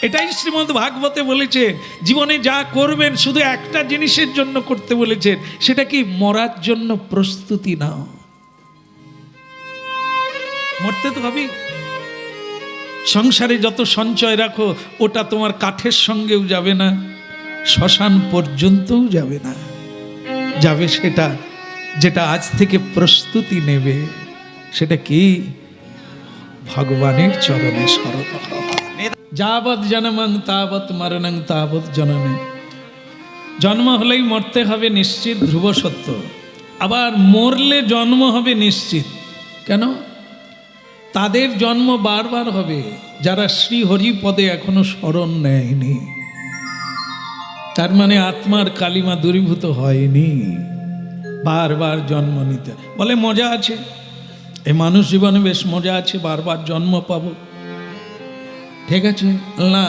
এটাই শ্রীমদ্ ভাগবতে বলেছেন, জীবনে যা করবেন শুধু একটা জিনিসের জন্য করতে বলেছেন, সেটা কি? মরার জন্য প্রস্তুতি নাও। মরতে তো হবে। সংসারে যত সঞ্চয় রাখো ওটা তোমার কাঠের সঙ্গেও যাবে না, শ্মশান পর্যন্তও যাবে না। যাবে সেটা যেটা আজ থেকে প্রস্তুতি নেবে। সেটা কি? ভগবানের চরণে শরণ হওয়া। যাবৎ জনমং তাবৎ মরণং তাবৎ জননে। জন্ম হলেই মরতে হবে নিশ্চিত, ধ্রুব সত্য। আবার মরলে জন্ম হবে নিশ্চিত। কেন? তাদের জন্ম বারবার হবে যারা শ্রী হরি পদে এখনো শরণ নেয়নি। তার মানে আত্মার কালিমা দূরীভূত হয়নি, বারবার জন্ম নিতে। বলে মজা আছে, এই মানুষ জীবনে বেশ মজা আছে, বারবার জন্ম পাবো। ঠিক আছে না,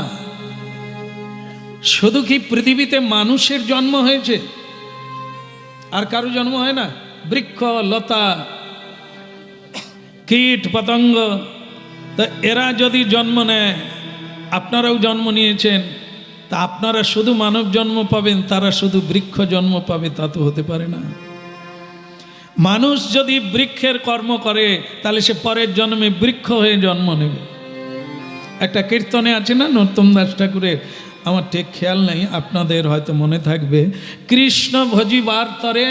শুধু কি পৃথিবীতে মানুষের জন্ম হয়েছে, আর কারো জন্ম হয় না? বৃক্ষ লতা কীট পতঙ্গ, তা এরা যদি জন্ম নেয়, আপনারাও জন্ম নিয়েছেন, তা আপনারা শুধু মানব জন্ম পাবেন, তারা শুধু বৃক্ষ জন্ম পাবে, তা তো হতে পারে না। মানুষ যদি বৃক্ষের কর্ম করে তাহলে সে পরের জন্মে বৃক্ষ হয়ে জন্ম নেবে। একটা কীর্তনে আছে না নরোত্তম দাস ঠাকুরের, আমার ঠিক খেয়াল নেই, আপনাদের হয়তো মনে থাকবে, কৃষ্ণ ভজিবার তরে,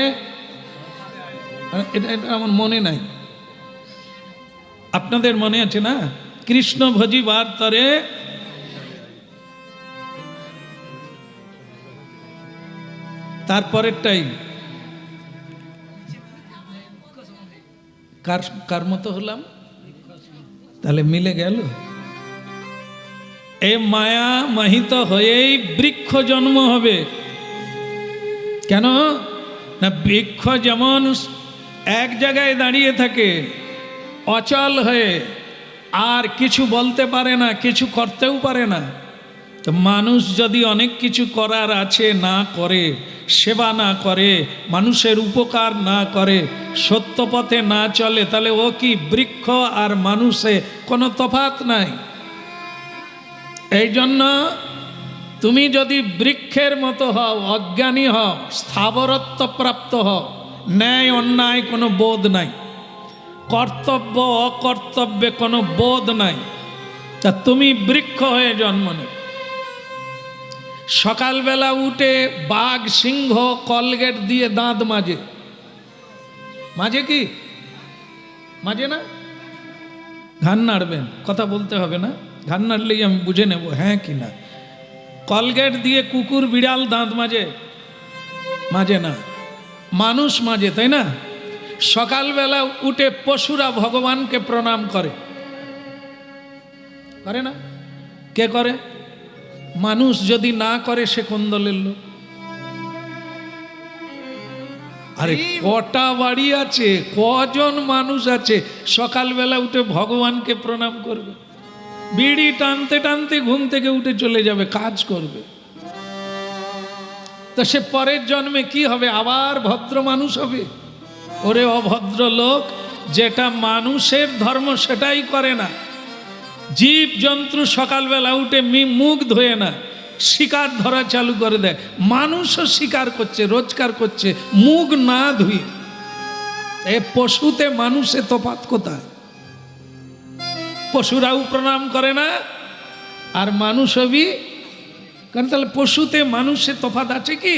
এটা আমার মনে নাই, আপনাদের মনে আছে না? কৃষ্ণ ভজিবার তরে তারপরেরটাই কার মতো হলাম? তাহলে মিলে গেল। এ মায়া মাহিত হয়েই বৃক্ষ জন্ম হবে। কেন না? বৃক্ষ যেমন এক জায়গায় দাঁড়িয়ে থাকে অচল হয়ে, আর কিছু বলতে পারে না, কিছু করতেও পারে না, তো মানুষ যদি অনেক কিছু করার আছে না করে, সেবা না করে, মানুষের উপকার না করে, সত্য পথে না চলে, তাহলে ও কি? বৃক্ষ আর মানুষে কোনো তফাৎ নাই। এই জন্য তুমি যদি বৃক্ষের মতো হও, অজ্ঞানী হও, স্থাবরত্ব প্রাপ্ত হও, ন্যায় অন্যায় কোনো বোধ নাই, কর্তব্য অকর্তব্যে কোনো বোধ নাই, তা তুমি বৃক্ষ হয়ে জন্ম নেবে। সকালবেলা উঠে বাঘ সিংহ কলগেট দিয়ে দাঁত মাজে, মাঝে কি? মাঝে না? ঘান নাড়বেন, কথা বলতে হবে না, ঘান নাড়লেই আমি বুঝে নেব হ্যাঁ কি না। কলগেট দিয়ে কুকুর বিড়াল দাঁত মাজে? মাজে না। মানুষ মাজে, তাই না? সকালবেলা উঠে পশুরা ভগবানকে প্রণাম করে, করে না? কে করে? মানুষ যদি না করে সে কোন দলের লোক? আরে কটা বাড়ি আছে, কজন মানুষ আছে সকালবেলা উঠে ভগবানকে প্রণাম করবে? বিড়ি টানতে টানতে ঘুম থেকে উঠে চলে যাবে, কাজ করবে। তো সে পরের জন্মে কি হবে? আবার ভদ্র মানুষ হবে? ওরে অভদ্র লোক, যেটা মানুষের ধর্ম সেটাই করে না। জীব জন্তু সকালবেলা উঠে মুখ ধোয়ে না, শিকার ধরা চালু করে দেয়। মানুষও শিকার করছে, রোজগার করছে মুখ না ধুয়ে। এ পশুতে মানুষে তফাৎ কোথায়? পশুরাও প্রণাম করে না আর মানুষও বি, কারণ তাহলে পশুতে মানুষে তফাৎ আছে কি?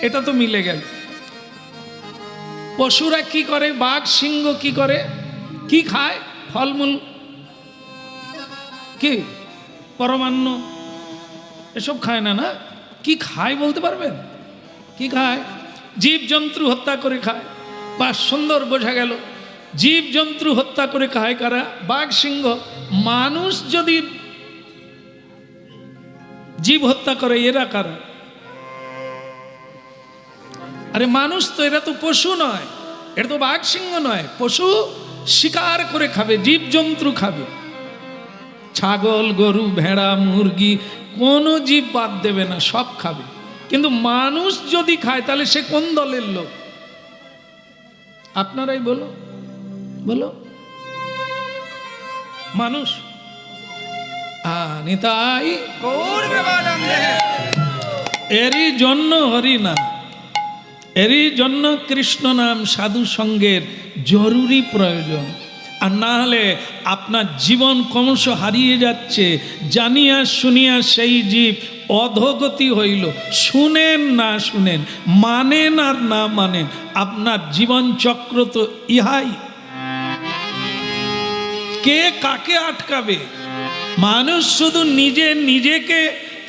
এটা তো মিলে গেল। পশুরা কি করে? বাঘ সিংহ কি করে? কি খায়? ফলমূল, কি পরমান্ন এসব খায় না? না, কি খায় বলতে পারবেন? কি খায়? জীব জন্তু হত্যা করে খায়। বা সুন্দর বোঝা গেল, জীব জন্তু হত্যা করে খায় কারা? বাঘ সিংহ। মানুষ যদি জীব হত্যা করে এরা কারা? আরে মানুষ তো, এরা তো পশু নয়, এটা তো বাঘ সিংহ নয়। পশু শিকার করে খাবে, জীব জন্তু খাবে, ছাগল গরু ভেড়া মুরগি কোনো জীব বাদ দেবে না, সব খাবে। কিন্তু মানুষ যদি খায় তাহলে সে কোন দলের লোক? আপনারাই বলো, বলো। মানুষ নিতাই গৌর প্রেমানন্দে। এরই জন্য হরি নাম, এরই জন্য কৃষ্ণ নাম সাধু সঙ্গের জরুরি প্রয়োজন। আর না হলে আপনার জীবন ক্রমশ হারিয়ে যাচ্ছে। জানিয়া শুনিয়া সেই জীব অধোগতি হইল। শুনেন না শুনেন, মানেন আর না মানেন, আপনার জীবন চক্র তো ইহাই। কে কাকে আটকাবে? মানুষ শুধু নিজেকে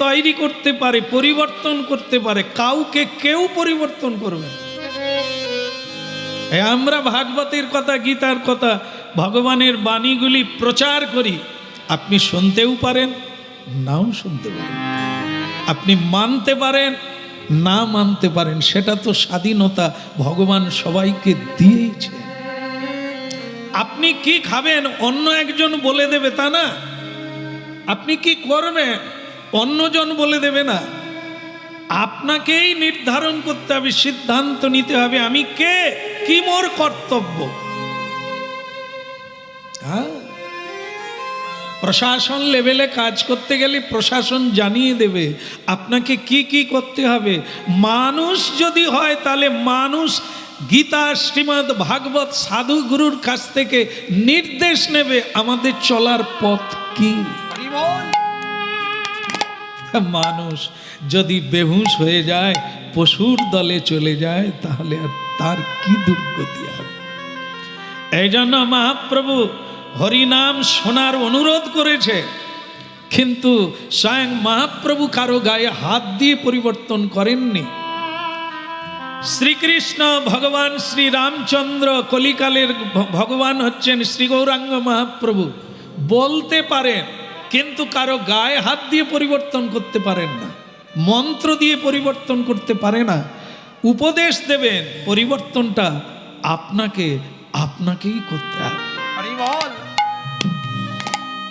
তৈরি করতে পারে, পরিবর্তন করতে পারে, কাউকে কেউ পরিবর্তন করবে না। আমরা ভাগবতের কথা, গীতার কথা, ভগবানের বাণীগুলি প্রচার করি। আপনি শুনতেও পারেন, নাও শুনতে পারেন, আপনি মানতে পারেন, না মানতে পারেন, সেটা তো স্বাধীনতা ভগবান সবাইকে দিয়েছে। আপনি কি খাবেন অন্য একজন বলে দেবে তা না। আপনি কি করবেন অন্যজন বলে দেবে না। আপনাকেই নির্ধারণ করতে হবে, সিদ্ধান্ত নিতে হবে আমি কে, কি মোর কর্তব্য। হ্যাঁ, প্রশাসন লেভেলে কাজ করতে গেলে প্রশাসন জানিয়ে দেবে আপনাকে কি কি করতে হবে। মানুষ যদি হয় তাহলে মানুষ গীতা, শ্রীমদ্ ভাগবত, সাধু গুরুর কাছ থেকে নির্দেশ নেবে আমাদের চলার পথ কি। হরি বল। মানুষ যদি বেহুশ হয়ে যায়, পশুর দলে চলে যায়, তাহলে আর তার কি দুর্গতি হবে। এই জন্য মহাপ্রভু হরিনাম শোনার অনুরোধ করেছে, কিন্তু স্বয়ং মহাপ্রভু কারো গায়ে হাত দিয়ে পরিবর্তন করেননি। শ্রীকৃষ্ণ ভগবান শ্রী রামচন্দ্র, কলিকালের ভগবান হচ্ছেন শ্রী গৌরাঙ্গ মহাপ্রভু, বলতে পারেন কিন্তু কারো গায়ে হাত দিয়ে পরিবর্তন করতে পারেন না, মন্ত্র দিয়ে পরিবর্তন করতে পারে না। উপদেশ দেবেন, পরিবর্তনটা আপনাকেই করতে হবে। হরি বল।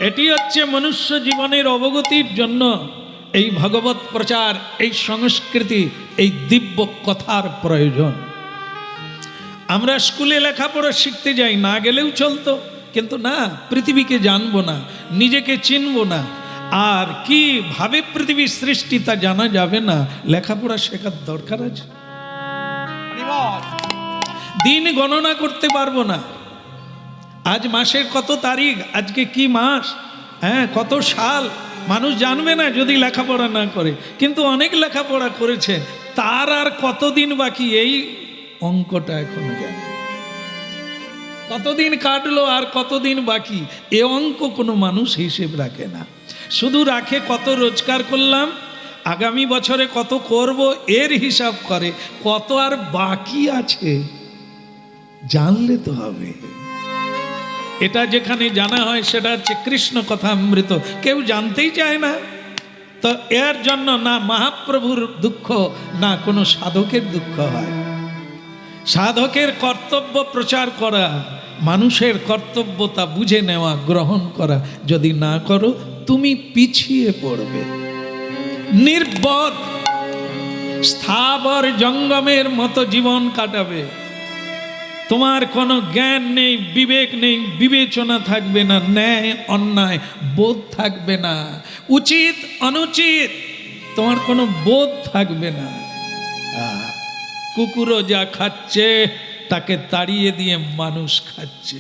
এটি হচ্ছে মনুষ্য জীবনের অবগতির জন্য এই ভগবত প্রচার, এই সংস্কৃতি, এই দিব্য কথার প্রয়োজন। আমরা স্কুলে লেখাপড়া শিখতে যাই, না গেলেও চলতো, কিন্তু না, পৃথিবীকে জানবো না, নিজেকে চিনবো না, আর কিভাবে পৃথিবীর সৃষ্টি তা জানা যাবে না, লেখাপড়া শেখার দরকার আছে। হরি বল। দিন গণনা করতে পারবো না, আজ মাসের কত তারিখ, আজকে কি মাস, হ্যাঁ কত সাল, মানুষ জানবে না যদি লেখাপড়া না করে। কিন্তু অনেক লেখাপড়া করেছেন, তার আর কতদিন বাকি এই অঙ্কটা এখনো জানে। কতদিন কাটলো আর কতদিন বাকি, এ অঙ্ক কোনো মানুষ হিসেব রাখে না। শুধু রাখে কত রোজগার করলাম, আগামী বছরে কত করব, এর হিসাব করে। কত আর বাকি আছে জানলে তো হবে। এটা যেখানে জানা হয় সেটা হচ্ছে কৃষ্ণ কথামৃত, কেউ জানতেই চায় না। তো এর জন্য না মহাপ্রভুর দুঃখ, না কোনো সাধকের দুঃখ হয়। সাধকের কর্তব্য প্রচার করা, মানুষের কর্তব্য তা বুঝে নেওয়া, গ্রহণ করা। যদি না করো তুমি পিছিয়ে পড়বে। নির্বোধ স্থাবর জঙ্গমের মতো জীবন কাটাবে। তোমার কোনো জ্ঞান নেই, বিবেক নেই, বিবেচনা থাকবে না, ন্যায় অন্যায় বোধ থাকবে না, উচিত অনুচিত তোমার কোনো বোধ থাকবে না। কুকুরও যা খাচ্ছে তাকে তাড়িয়ে দিয়ে মানুষ খাচ্ছে।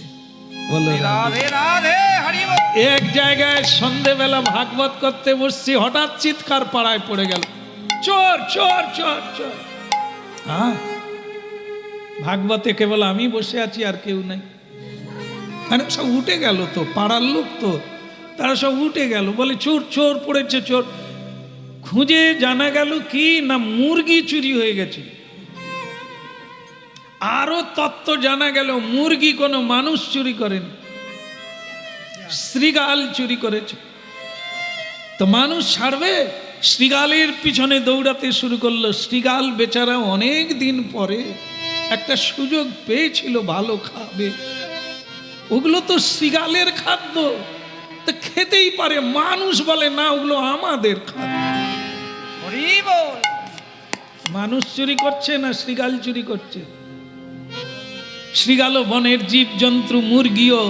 বলো রাধে রাধে। হরি বল। এক জায়গায় সন্ধেবেলা ভাগবত করতে বসছি, হঠাৎ চিৎকার পাড়ায় পড়ে গেল, চোর চোর চোর চোর। ভাগবতে কেবল আমি বসে আছি আর কেউ নাই, মানে সব উঠে গেল, তো পাড়ার লোক তো, তারা সব উঠে গেল, বলে চোর চোর পড়েছে চোর। খুঁজে জানা গেল কি না, মুরগি চুরি হয়ে গেছে। আরো তত্ত্ব জানা গেল, মুরগি কোনো মানুষ চুরি করেনি, শ্রীগাল চুরি করেছে। তো মানুষ ছাড়বে? শ্রীগালের পিছনে দৌড়াতে শুরু করলো। শ্রীগাল বেচারা অনেক দিন পরে একটা সুযোগ পেয়েছিল, ভালো খাবে, ওগুলো তো শ্রীগালের খাদ্য, তো খেতেই পারে। মানুষ বলে না, ওগুলো আমাদের খাদ্য। হরি বল। মানুষ চুরি করছে না শ্রীগাল চুরি করছে? শ্রীগালও বনের জীব জন্তু, মুরগিও,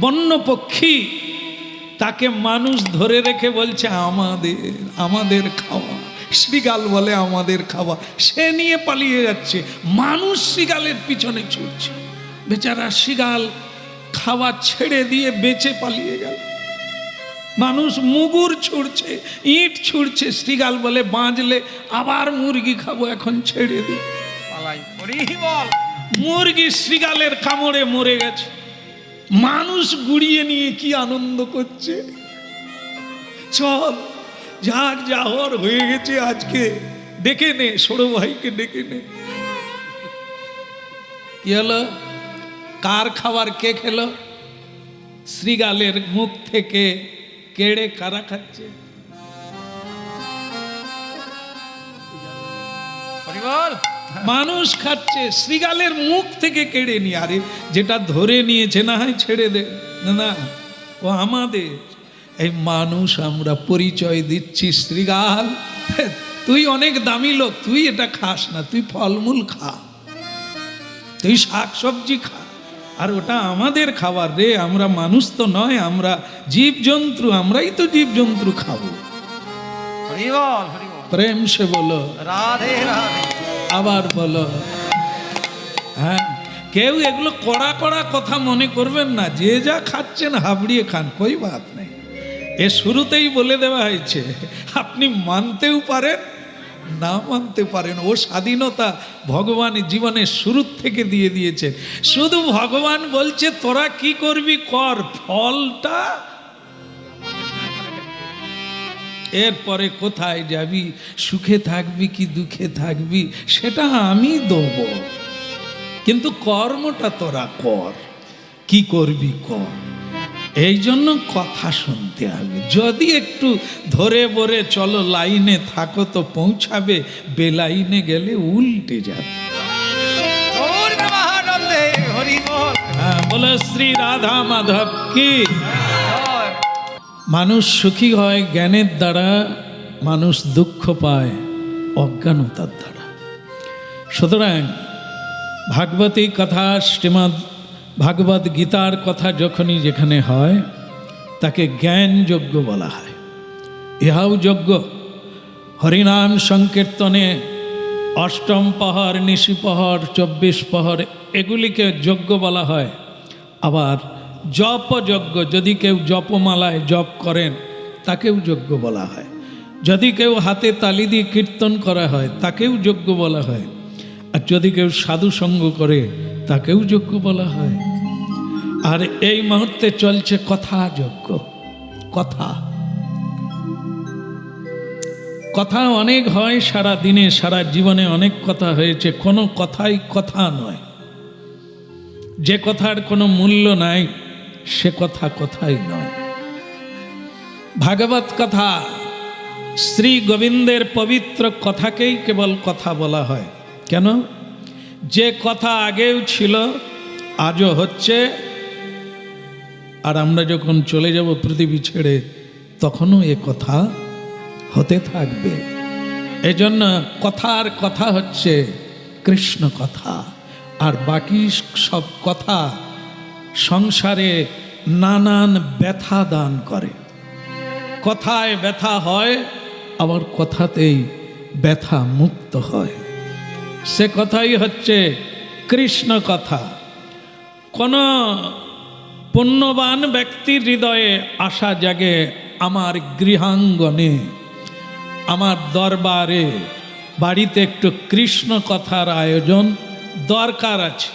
বন্য পক্ষী, তাকে মানুষ ধরে রেখে বলছে আমাদের আমাদের খাওয়া। শ্রীগাল বলে আমাদের খাওয়া, সে নিয়ে পালিয়ে যাচ্ছে। মানুষ শ্রীগালের পিছনে ছুটছে, বেচারা শ্রীগাল খাওয়া ছেড়ে দিয়ে বেঁচে পালিয়ে গেল। মানুষ মুগুর ছুঁড়ছে, ইট ছুঁড়ছে, শ্রীগাল বলে বাঁচলে আবার মুরগি খাবো, এখন ছেড়ে দিই। পালাই হরি বল। মুরগি শ্রীগালের কামড়ে মরে গেছে, মানুষ গুড়িয়ে নিয়ে কি আনন্দ করছে। চল যাক, যা হওয়ার হয়ে গেছে, আজকে ডেকে নে, ছোট ভাইকে ডেকে নে। কি হলো? কার খাবার কে খেলো? শ্রীগালের মুখ থেকে কেড়ে কারা খাচ্ছে? হরি বল। মানুষ খাচ্ছে, শ্রীগালের মুখ থেকে কেড়ে নিয়ে। আরে যেটা ধরে নিয়েছে না হয় ছেড়ে দে, না না, ও আমাদের। এই মানুষ আমরা পরিচয় দিচ্ছি, শ্রীগাল তুই অনেক দামি লোক, তুই এটা খাস না, তুই ফলমূল খা, তুই শাকসবজি খা, আর ওটা আমাদের খাবার রে। আমরা মানুষ তো নয়, আমরা জীবজন্তু, আমরাই তো জীবজন্তু খাবো। হরি বল হরি বল। প্রেম সে বলো, রাধে রাধে। আবার বলো। হ্যাঁ, কেউ এগুলো কড়া কড়া কথা মনে করবেন না, যে যা খাচ্ছেন হাবড়িয়ে খান, কই বাত নেই। এ শুরুতেই বলে দেওয়া হয়েছে, আপনি মানতেও পারেন না মানতে পারেন, ও স্বাধীনতা ভগবান জীবনের শুরু থেকে দিয়ে দিয়েছেন। শুধু ভগবান বলছে তোরা কি করবি কর, ফলটা এরপরে কোথায় যাবি, সুখে থাকবি কি দুঃখে থাকবি, সেটা আমি দেব, কিন্তু কর্মটা তোরা কর, কি করবি কর। এই জন্য কথা শুনতে হবে। যদি একটু ধরে বরে চলো, লাইনে থাকো তো পৌঁছাবে, বেলাইনে গেলে উল্টে যাবে। গৌর মহানন্দে হরি বল। হ্যাঁ, বলো শ্রী রাধা মাধব কি। জয়। মানুষ সুখী হয় জ্ঞানের দ্বারা, মানুষ দুঃখ পায় অজ্ঞানতার দ্বারা। সুতরাং ভাগবতী কথা, শ্রীমদ্ ভাগবত গীতার কথা যখনই যেখানে হয়, তাকে জ্ঞান যজ্ঞ বলা হয়। ইহাও যজ্ঞ। হরিনাম সংকীর্তনে অষ্টম প্রহর, নিশি প্রহর, 24 প্রহর, এগুলিকে যজ্ঞ বলা হয়। আবার জপ যজ্ঞ, যদি কেউ জপমালায় জপ করেন তাকেও যজ্ঞ বলা হয়। যদি কেউ হাতে তালি দিয়ে কীর্তন করা হয় তাকেও যজ্ঞ বলা হয়। আর যদি কেউ সাধু সঙ্গ করে তাকেও যজ্ঞ বলা হয়। আর এই মুহূর্তে চলছে কথা যজ্ঞ। কথা কথা অনেক হয় সারা দিনে, সারা জীবনে অনেক কথা হয়েছে, কোনো কথাই কথা নয়। যে কথার কোনো মূল্য নাই সে কথা কথাই নয়। ভাগবত কথা, শ্রী গোবিন্দের পবিত্র কথাকেই কেবল কথা বলা হয়। কেন? যে কথা আগেও ছিল, আজও হচ্ছে, আর আমরা যখন চলে যাব পৃথিবী ছেড়ে তখনও এ কথা হতে থাকবে। এজন্য কথার কথা হচ্ছে কৃষ্ণ কথা, আর বাকি সব কথা সংসারে নানান ব্যথা দান করে। কথায় ব্যথা হয়, আবার কথাতেই ব্যথা মুক্ত হয়। সে কথাই হচ্ছে কৃষ্ণ কথা। কোন পুণ্যবান ব্যক্তির হৃদয়ে আশা জাগে, আমার গৃহাঙ্গনে, আমার দরবারে, বাড়িতে একটু কৃষ্ণ কথার আয়োজন দরকার আছে।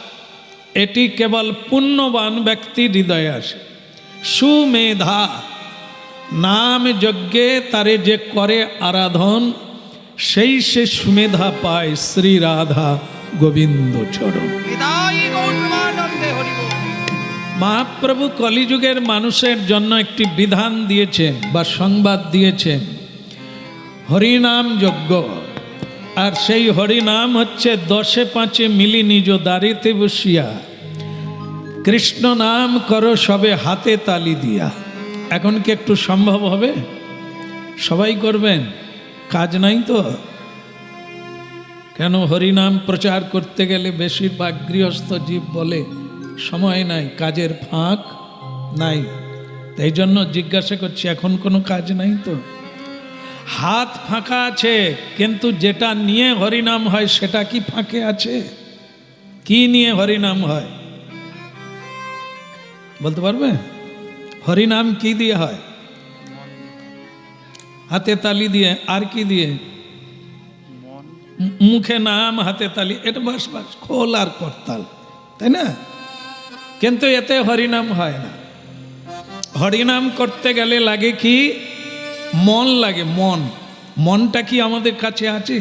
এটি কেবল পুণ্যবান ব্যক্তির হৃদয়ে আসে। সুমেধা নাম যজ্ঞে তারে যে করে আরাধন, সেই সে সুমেধা পায় শ্রী রাধা গোবিন্দ চরণ। বিদায় গৌর মহানন্দে হরি বল। মহাপ্রভু কলিযুগের মানুষের জন্য একটি বিধান দিয়েছেন বা সংবাদ দিয়েছেন, হরিনাম যজ্ঞ। আর সেই হরিনাম হচ্ছে 10-5 মিলি নিজ দাঁড়িতে বসিয়া, কৃষ্ণ নাম করো সবে হাতে তালি দিয়া। এখন কি একটু সম্ভব হবে? সবাই করবেন? কাজ নাই তো? কেন? হরিনাম প্রচার করতে গেলে বেশিরভাগ গৃহস্থ জীব বলে সময় নাই, কাজের ফাঁক নাই। এই জন্য জিজ্ঞাসা করছি, এখন কোনো কাজ নাই তো? হাত ফাঁকা আছে, কিন্তু যেটা নিয়ে হরিনাম হয় সেটা কি ফাঁকে আছে? কি নিয়ে হরিনাম হয় বলতে পারবে? হরিনাম কি দিয়ে হয়? হাতে তালি দিয়ে, আর কি দিয়ে? মুখে নাম, হাতে তালি, এটা বাস বাস খোল আর করতাল, তাই না? কিন্তু এতে হরিনাম হয় না। হরিনাম করতে গেলে লাগে কি? মন লাগে। মনটা কি আমাদের কাছে আছে?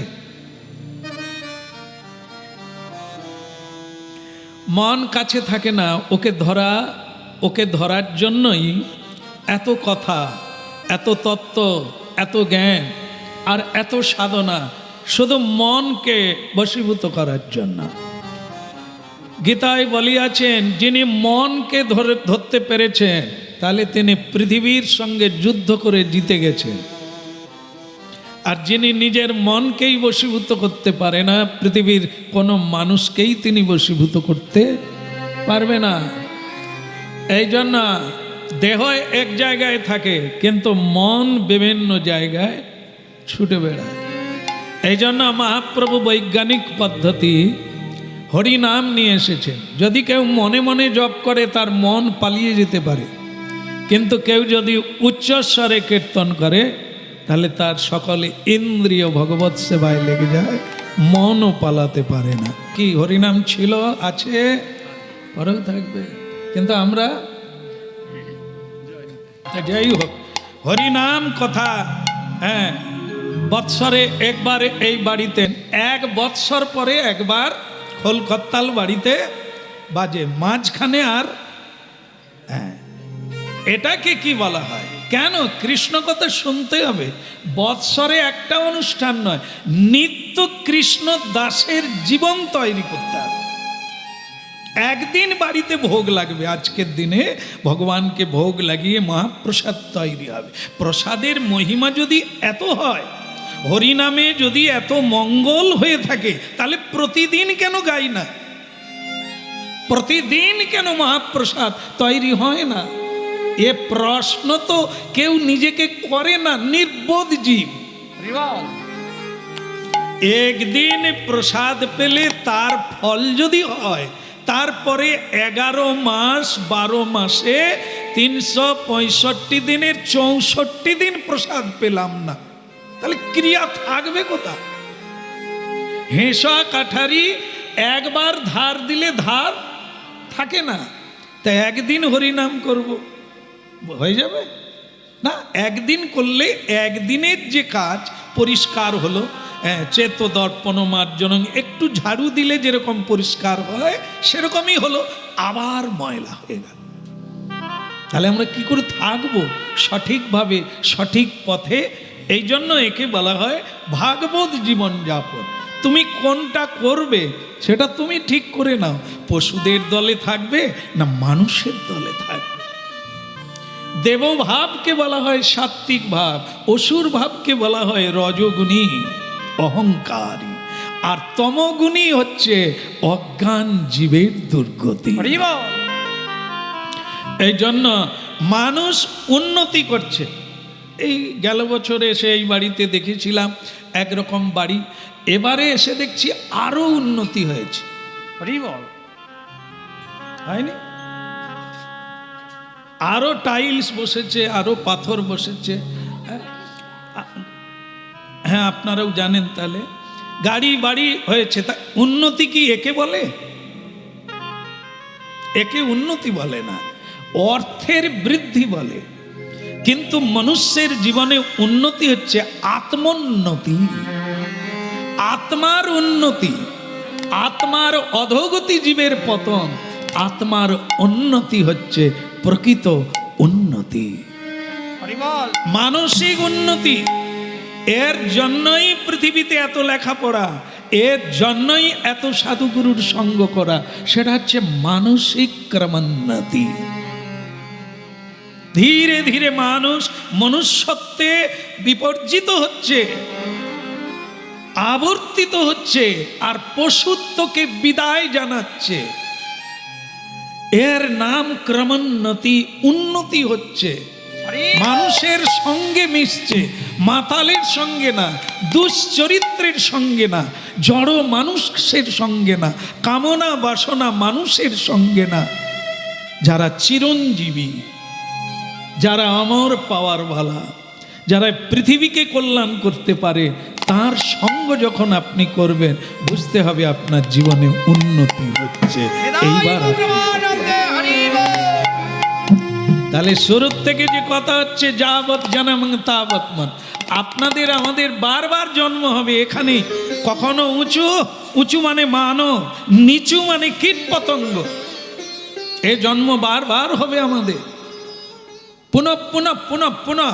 মন কাছে থাকে না। ওকে ধরার জন্যই এত কথা, এত তত্ত্ব, এত জ্ঞান আর এত সাধনা, শুধু মনকে বশীভূত করার জন্য। গীতায় বলিয়াছেন, যিনি মনকে ধরতে পেরেছেন তাহলে তিনি পৃথিবীর সঙ্গে যুদ্ধ করে জিতে গেছেন। আর যিনি নিজের মনকেই বশীভূত করতে পারে না, পৃথিবীর কোনো মানুষকেই তিনি বশীভূত করতে পারবে না। এই জন্য দেহ এক জায়গায় থাকে, কিন্তু মন বিভিন্ন জায়গায় ছুটে বেড়ায়। এই জন্য মহাপ্রভু বৈজ্ঞানিক পদ্ধতি হরিনাম নিয়ে এসেছেন। যদি কেউ মনে মনে জপ করে তার মন পালিয়ে যেতে পারে, কিন্তু কেউ যদি উচ্চস্বরে কীর্তন করে তাহলে তার সকলে ইন্দ্রিয় ভগবৎ সেবায় লেগে যায়, মনও পালাতে পারে না। কি হরিনাম ছিল, আছে, পরেও থাকবে। কিন্তু আমরা, যাই হোক, হরিনাম কথা, হ্যাঁ, বৎসরে একবার এই বাড়িতে, এক বৎসর পরে একবার খোল করতাল বাড়িতে বাজে, মাঝখানে আর, হ্যাঁ, এটাকে কি বলা হয়? কেন কৃষ্ণ কথা শুনতে হবে? বৎসরে একটা অনুষ্ঠান নয়, নিত্য কৃষ্ণ দাসের জীবন তৈরি করতে হবে। একদিন বাড়িতে ভোগ লাগবে, আজকের দিনে ভগবানকে ভোগ লাগিয়ে মহাপ্রসাদ তৈরি হবে। প্রসাদের মহিমা যদি এত হয়, হরিনামে যদি এত মঙ্গল হয়ে থাকে, তাহলে প্রতিদিন কেন গাই না? প্রতিদিন কেন মহাপ্রসাদ তৈরি হয় না? এ প্রশ্ন তো কেউ নিজেকে করে না, নির্বোধ জীব। একদিন প্রসাদ পেলে তার ফল যদি হয়, তারপরে 11 মাস 12 মাসে 365 দিনের 64 দিন প্রসাদ পেলাম না, তাহলে ক্রিয়া থাকবে কোথা? হেঁসা কাঠারি একবার ধার দিলে ধার থাকে না। তা একদিন হরিনাম করব, হয়ে যাবে না? একদিন করলে একদিনের যে কাজ পরিষ্কার হলো, চেত দর্পণ মার্জনং, একটু ঝাড়ু দিলে যেরকম পরিষ্কার হয় সেরকমই হলো, আবার ময়লা হয়ে গেল। তাহলে আমরা কি করে থাকবো সঠিকভাবে, সঠিক পথে? এই জন্য একে বলা হয় ভাগবত জীবন যাপন। তুমি কোনটা করবে সেটা তুমি ঠিক করে নাও। পশুদের দলে থাকবে না মানুষের দলে থাকবে? দেবভাবকে বলা হয় সাত্বিক ভাব, অসুর ভাবকে বলা হয় রজগুণী অহংকারী, আর তমগুণী হচ্ছে অজ্ঞান জীবের দুর্গতি। এই জন্য মানুষ উন্নতি করছে। এই গেল বছরে এসে এই বাড়িতে দেখেছিলাম একরকম বাড়ি, এবারে এসে দেখছি আরো উন্নতি হয়েছে। হয়নি? আরো টাইলস বসেছে, আরো পাথর বসেছে। হ্যাঁ, আপনারাও জানেন। তাহলে গাড়ি বাড়ি হয়েছে, তা উন্নতি কি একে বলে? একে উন্নতি বলে না, অর্থের বৃদ্ধি বলে। কিন্তু মানুষের জীবনে উন্নতি হচ্ছে আত্মোন্নতি, আত্মার উন্নতি। আত্মার অধোগতি জীবের পতন, আত্মার উন্নতি হচ্ছে প্রকৃত উন্নতি, মানসিক উন্নতি। এর জন্যই পৃথিবীতে এত লেখাপড়া, এর জন্যই এত সাধুগুরুর সঙ্গ করা, সেটা হচ্ছে মানসিক ক্রমোন্নতি। ধীরে ধীরে মানুষ মনুষ্যত্বে বিপর্জিত হচ্ছে, আবর্তিত হচ্ছে, আর পশুত্বকে বিদায় জানাচ্ছে। এর নাম ক্রমোন্নতি, উন্নতি হচ্ছে। হরি মানুষের সঙ্গে মিশছে, মাতালের সঙ্গে না, দুশ্চরিত্রের সঙ্গে না, জড় মানুষের সঙ্গে না, কামনা বাসনা মানুষের সঙ্গে না। যারা চিরঞ্জীবী, যারা অমর পাওয়ার ভালা, যারা পৃথিবীকে কল্যাণ করতে পারে, তার সঙ্গ যখন আপনি করবেন, বুঝতে হবে আপনার জীবনে উন্নতি হচ্ছে। এইবার গৌরবানন্দে হরি বল। তাহলে শুরুর থেকে যে কথা হচ্ছে, যাবৎ জানাম তাবৎ মন। আপনাদের আমাদের বারবার জন্ম হবে এখানে। কখনো উঁচু, উঁচু মানে মানব, নিচু মানে কীট পতঙ্গ। এ জন্ম বারবার হবে আমাদের, পুনঃ পুনঃ পুনঃ পুনঃ।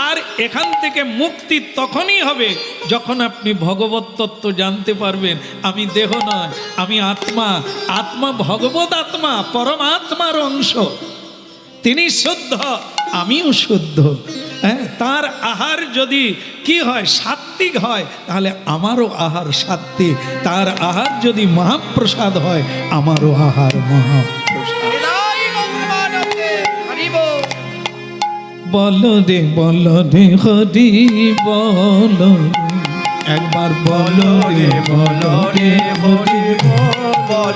আর এখান থেকে মুক্তি তখনই হবে যখন আপনি ভগবত তত্ত্ব জানতে পারবেন। আমি দেহ নয়, আমি আত্মা। আত্মা ভগবত আত্মা, পরমাত্মার অংশ। তিনি শুদ্ধ, আমিও শুদ্ধ। হ্যাঁ, তার আহার যদি কি হয়, সাত্বিক হয়, তাহলে আমারও আহার সাত্বিক। তার আহার যদি মহাপ্রসাদ হয়, আমারও আহার মহাপ্রসাদ। হৃদয় গৌরবানন্দে হরি বল। বলো রে হরি বলো, একবার বলো রে হরি বলো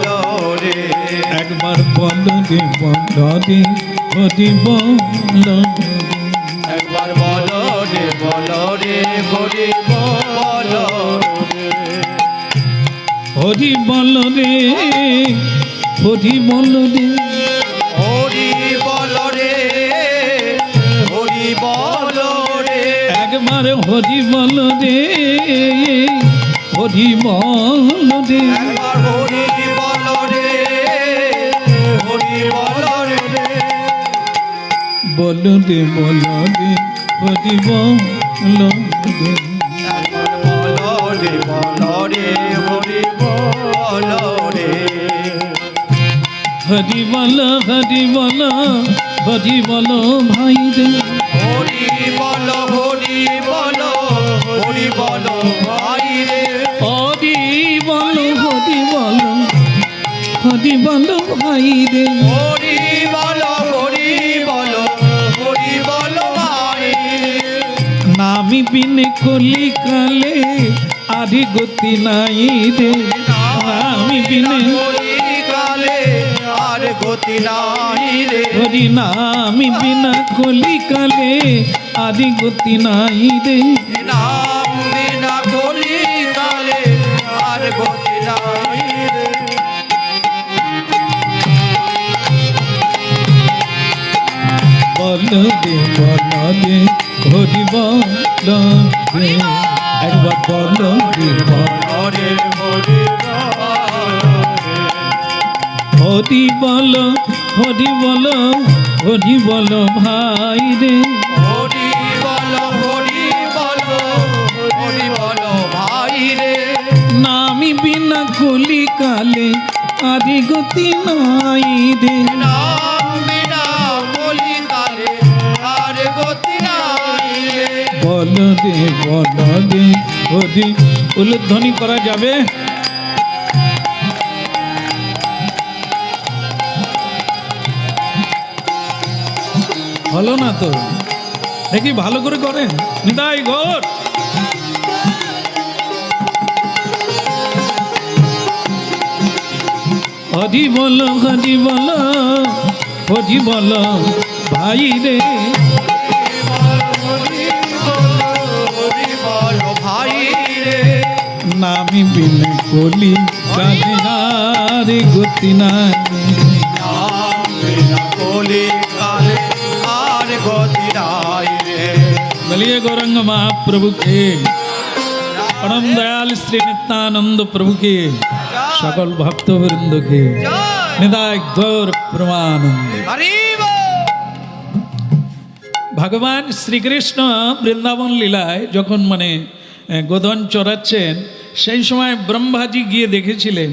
রে, একবার বলো রে হরি বলো, একবার বলো রে হরি বলো রে। হরি বলো রে, হরি বলো রে, হরি বলো রে, হরি বলো রে, একবার হরি বলো রে, হরি বলো রে, একবার হরি বলো রে, হরি বলো রে। বলো রে হরি বলো রে, একবার বলো রে হরি বলো রে। হরি বলো হরি বলো, হরি বলো ভাই রে, হরি বলো হরি বলো ভাই রে। হরি বলো হরি বলো, হরি বলো ভাই রে। হরি বলো হরি বলো ভাই রে। নামি বিনে কলি কালে আদি গতি নাই রে, নামি বিনে হরি কালে আর গতি নাই রে। হরি নামি বিনা কলি কালে আদি গতি নাই রে। নাম বিনা কলি কালে আর গতি নাই রে। বলো রে হরি বলো রে, একবার বলো রে হরে হরি হরি বলো, হরি বলো, হরি বলো ভাই রে। হরি বলো হরি বলো ভাই রে। নামি বিনা কলি কালে আদি গতি নাই রে। নাম বিনা কলি কালে আর গতি নাই রে। বলো রে হরি, উলধ্বনি করা যাবে? হলো না তো, দেখি ভালো করে করেন। নিতাই ঘোর হরি বলো হরি বলো, হরি বলো ভাই রে। হরি বলো ভাই রে। নামি বিনে কলি কালে আর গতি নাই। নাম বিনা কলি কালে আর গতি নাই রে। বলিए गौरंग महाप्रभु के, परम दयाल श्री नित्यानंद प्रभु के, सकल भक्तवृंद के निदाय गौर परमानंद। হরি বল। ভগবান শ্রীকৃষ্ণ বৃন্দাবন লীলায় যখন মানে গোধন চড়াচ্ছেন, সেই সময় ব্রহ্মাজি গিয়ে দেখেছিলেন,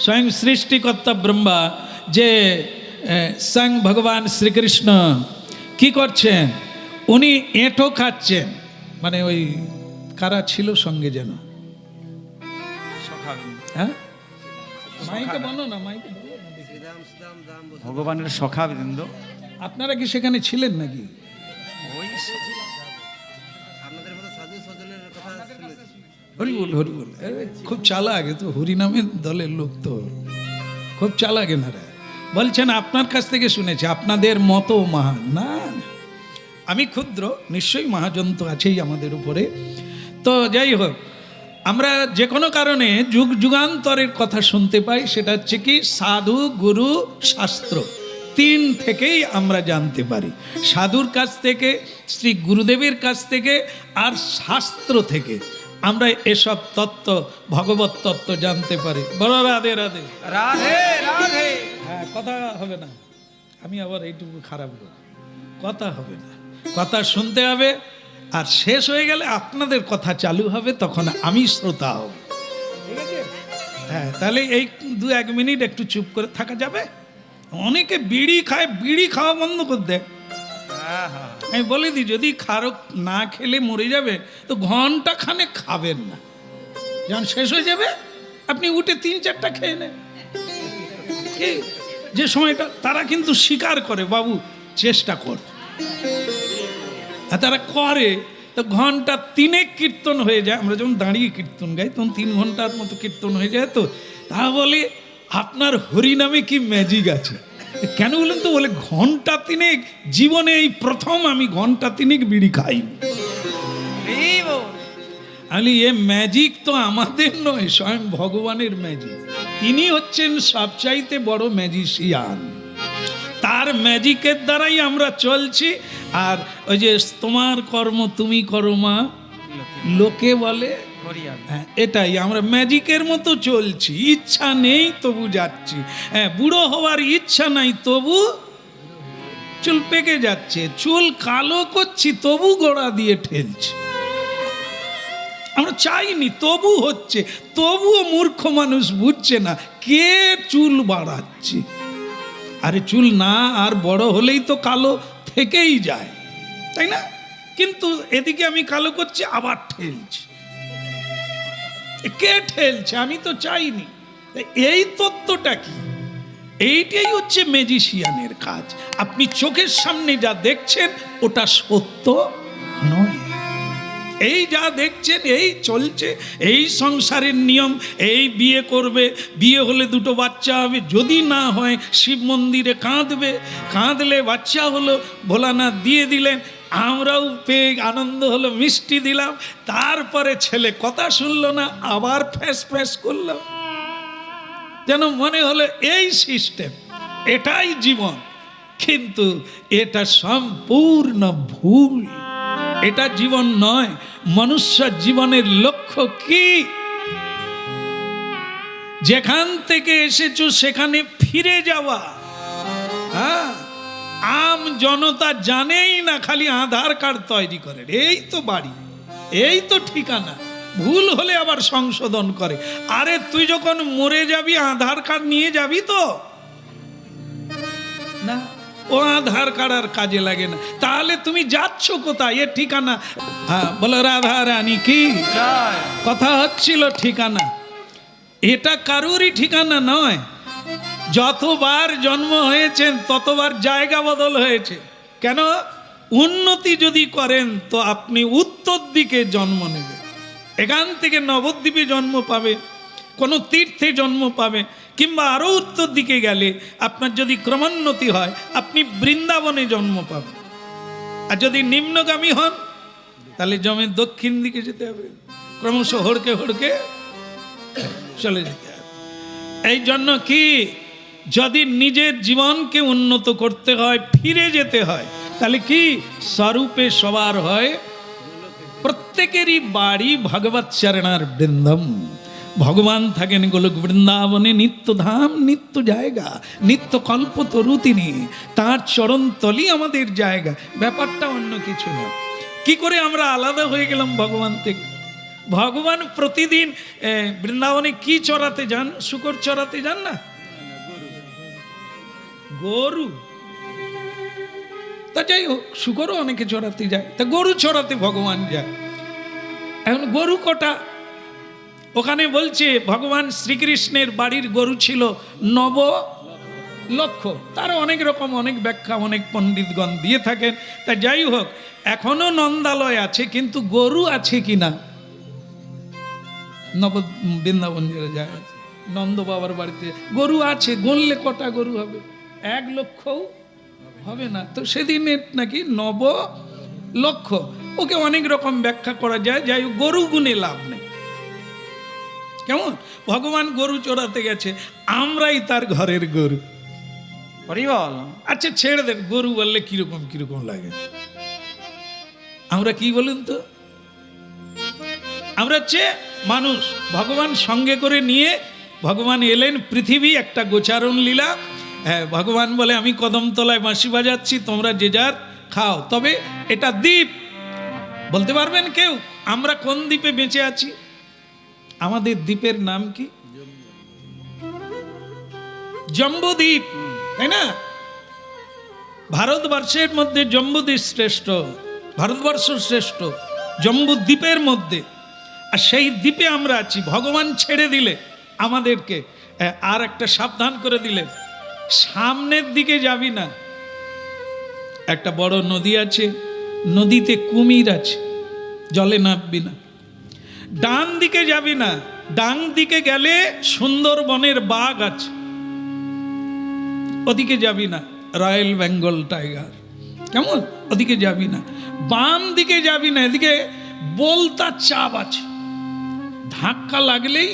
স্বয়ং সৃষ্টিকর্তা ব্রহ্মা, যে স্বয়ং ভগবান শ্রীকৃষ্ণ কি করছেন, উনি এঁটো খাচ্ছেন। মানে ওই কারা ছিল সঙ্গে যেন, হ্যাঁ মাইকে বলো না, মাইকে বলো না দেখি। ভগবানের সখা বৃন্দ। আপনারা কি সেখানে ছিলেন নাকি? ওই হরি বল হরি বল। খুব চালাক, তো হরিনামের দলের লোক তো খুব চালাক এনারা। বলছেন আপনার কাছ থেকে শুনেছি আপনাদের মতো মহান। না, আমি ক্ষুদ্র, নিশ্চয়ই মহাজন তো আছেই আমাদের উপরে। তো যাই হোক, আমরা যে কোনো কারণে যুগ যুগান্তরের কথা শুনতে পাই, সেটা হচ্ছে কি সাধু, গুরু, শাস্ত্র, তিন থেকেই আমরা জানতে পারি। সাধুর কাছ থেকে, শ্রী গুরুদেবের কাছ থেকে, আর শাস্ত্র থেকে আমরা এসব তত্ত্ব, ভগবত তত্ত্ব জানতে পারি। বড় রাধে রাধে। রাধে রাধে। হ্যাঁ, কথা হবে না, আমি আবার এইটুকু খারাপ লোক, কথা হবে না, কথা শুনতে হবে। আর শেষ হয়ে গেলে আপনাদের কথা চালু হবে, তখন আমি শ্রোতা হব। ঠিক আছে? হ্যাঁ, তাহলে এই 2-1 মিনিট একটু চুপ করে থাকা যাবে? অনেকে বিড়ি খায়, বিড়ি খাওয়া বন্ধ করে দেয়। আমি বলে দিই, যদি খারক না খেলে মরে যাবে তো ঘন্টা খানে খাবেন না, যখন শেষ হয়ে যাবে আপনি উঠে 3-4টা খেয়ে নেন। কি যে সময়টা তারা কিন্তু স্বীকার করে, বাবু চেষ্টা কর, আর তারা করে। তো ঘন্টা 3 কীর্তন হয়ে যায়। আমরা যখন দাঁড়িয়ে কীর্তন গাই তখন 3 ঘন্টার মতো কীর্তন হয়ে যায়। তো তা বলে আপনার হরিনামে কি ম্যাজিক আছে? কেন বলেন তো? বলে ঘন্টা 3 জীবনে এই প্রথম আমি ঘন্টা 3 বিড়ি খাইনি। আলি এ ম্যাজিক তো আমাদের নয়, স্বয়ং ভগবানের ম্যাজিক। তিনি হচ্ছেন সবচাইতে বড় ম্যাজিশিয়ান। তার ম্যাজিকের দ্বারাই আমরা চলছি। আর ওই যে তোমার কর্ম তুমি করো মা, লোকে বলে, হ্যাঁ, এটাই আমরা ম্যাজিকের মতো চলছি। ইচ্ছা নেই তবু যাচ্ছি। হ্যাঁ, বুড়ো হওয়ার ইচ্ছা নাই তবু চুল পেকে যাচ্ছে, চুল কালো করছি তবু গোড়া দিয়ে ঠেলছি। আমরা চাইনি তবু হচ্ছে, তবুও মূর্খ মানুষ বুঝছে না কে চুল বাড়াচ্ছে। আরে চুল না আর বড় হলেই তো কালো থেকেই যায়, তাই না? কিন্তু এদিকে আমি কালো করছি আবার ঠেলছি। কে ঠেলছে? আমি তো চাইনি। এই তত্ত্বটা কি? এইটাই হচ্ছে ম্যাজিশিয়ানের কাজ। আপনি চোখের সামনে যা দেখছেন ওটা সত্য নয়। এই যা দেখছেন, এই চলছে, এই সংসারের নিয়ম, এই বিয়ে করবে, বিয়ে হলে 2টো বাচ্চা হবে, যদি না হয় শিব মন্দিরে কাঁদবে, কাঁদলে বাচ্চা হলো, ভোলানাথ দিয়ে দিলেন, আমরাও পেয়ে আনন্দ হলো, মিষ্টি দিলাম, তারপরে ছেলে কথা শুনলো না, আবার ফ্যাস ফ্যাস করলো, যেন মনে হলো এই সিস্টেম, এটাই জীবন। কিন্তু এটা সম্পূর্ণ ভুল। এটা জীবন নয়। মনুষ্য জীবনের লক্ষ্য কি? যেখান থেকে এসেছো সেখানে ফিরে যাওয়া। হ্যাঁ, আম জনতা জানেই না, খালি আধার কার্ড তৈরি করে, এই তো বাড়ি, এই তো ঠিকানা, ভুল হলে আবার সংশোধন করে। আরে তুই যখন মরে যাবি আধার কার্ড নিয়ে যাবি তো না, ও আধার কার্ড আর কাজে লাগে না। তাহলে তুমি যাচ্ছ কোথায়? এ ঠিকানা। হ্যাঁ, বলো রাধা রানী কি কথা হচ্ছিল, ঠিকানা এটা কারুরই ঠিকানা নয়। যতবার জন্ম হয়েছেন ততবার জায়গা বদল হয়েছে। কেন? উন্নতি যদি করেন তো আপনি উত্তর দিকে জন্ম নেবেন, এখান থেকে নবদ্বীপে জন্ম পাবে, কোনো তীর্থে জন্ম পাবে, কিংবা আরও উত্তর দিকে গেলে আপনার যদি ক্রমোন্নতি হয় আপনি বৃন্দাবনে জন্ম পাবেন। আর যদি নিম্নগামী হন তাহলে জমের দক্ষিণ দিকে যেতে হবে, ক্রমশ হড়কে হড়কে চলে যেতে হবে। এই জন্য কি, যদি নিজের জীবনকে উন্নত করতে হয়, ফিরে যেতে হয়, তাহলে কি স্বরূপে সবার হয়, প্রত্যেকেরই বাড়ি ভগবৎ চরণার বৃন্দম। ভগবান থাকেন গোলক বৃন্দাবনে, নিত্য ধাম, নিত্য জায়গা, নিত্য কল্পতরু তিনি, তাঁর চরণতলই আমাদের জায়গা। ব্যাপারটা অন্য কিছু না। কি করে আমরা আলাদা হয়ে গেলাম ভগবান থেকে? ভগবান প্রতিদিন বৃন্দাবনে কি চড়াতে যান? শুকর চড়াতে যান না, গরু। তা যাই হোক, শুকরও অনেকে চড়াতে যায়, তা গরু চড়াতে ভগবান যায়। এখন গরু কটা? ওখানে বলছে ভগবান শ্রীকৃষ্ণের বাড়ির গরু ছিল 9 লক্ষ্য। তার অনেক রকম অনেক ব্যাখ্যা অনেক পণ্ডিতগণ দিয়ে থাকেন। তা যাই হোক, এখনো নন্দালয় আছে, কিন্তু গরু আছে কিনা নব বৃন্দাবন যারা যায় নন্দ বাবার বাড়িতে গরু আছে, গণলে কটা গরু হবে? 1 লক্ষও হবে না। তো সেদিনের নাকি 9 লক্ষ। ওকে অনেক রকম ব্যাখ্যা করা যায়, যাই হোক, গরু গুণে লাভ নেই। কেমন? ভগবান গরু চড়াতে গেছে, আমরাই তার ঘরের গরু। হরি বল। আচ্ছা ছেড়ে দেন, গরু বললে কিরকম কিরকম লাগে। আমরা কি বলুন তো, আমরা হচ্ছে মানুষ। ভগবান সঙ্গে করে নিয়ে ভগবান এলেন পৃথিবী, একটা গোচারণ লীলা। হ্যাঁ, ভগবান বলে আমি কদমতলায় বাঁশি বাজাচ্ছি, তোমরা যে যার খাও। তবে এটা দ্বীপ, বলতে পারবেন কেউ আমরা কোন দ্বীপে বেঁচে আছি? আমাদের দ্বীপের নাম কি? জম্বুদ্বীপ, তাই না? ভারতবর্ষের মধ্যে জম্বুদ্বীপ শ্রেষ্ঠ, ভারতবর্ষ শ্রেষ্ঠ জম্বুদ্বীপের মধ্যে। আর সেই দ্বীপে আমরা আছি। ভগবান ছেড়ে দিলে আমাদেরকে আর একটা সাবধান করে দিলেন, সামনের দিকে যাবি না। একটা বড় নদী আছে, নদীতে কুমির আছে, জলে নামবি না। ডান দিকে যাবি না, ডান দিকে গেলে সুন্দরবনের বাঘ আছে, ওদিকে যাবি না, রয়্যাল বেঙ্গল টাইগার। কেমন? ওদিকে যাবি না। বাম দিকে যাবি না, এদিকে বলতা চাপ আছে, ধাক্কা লাগলেই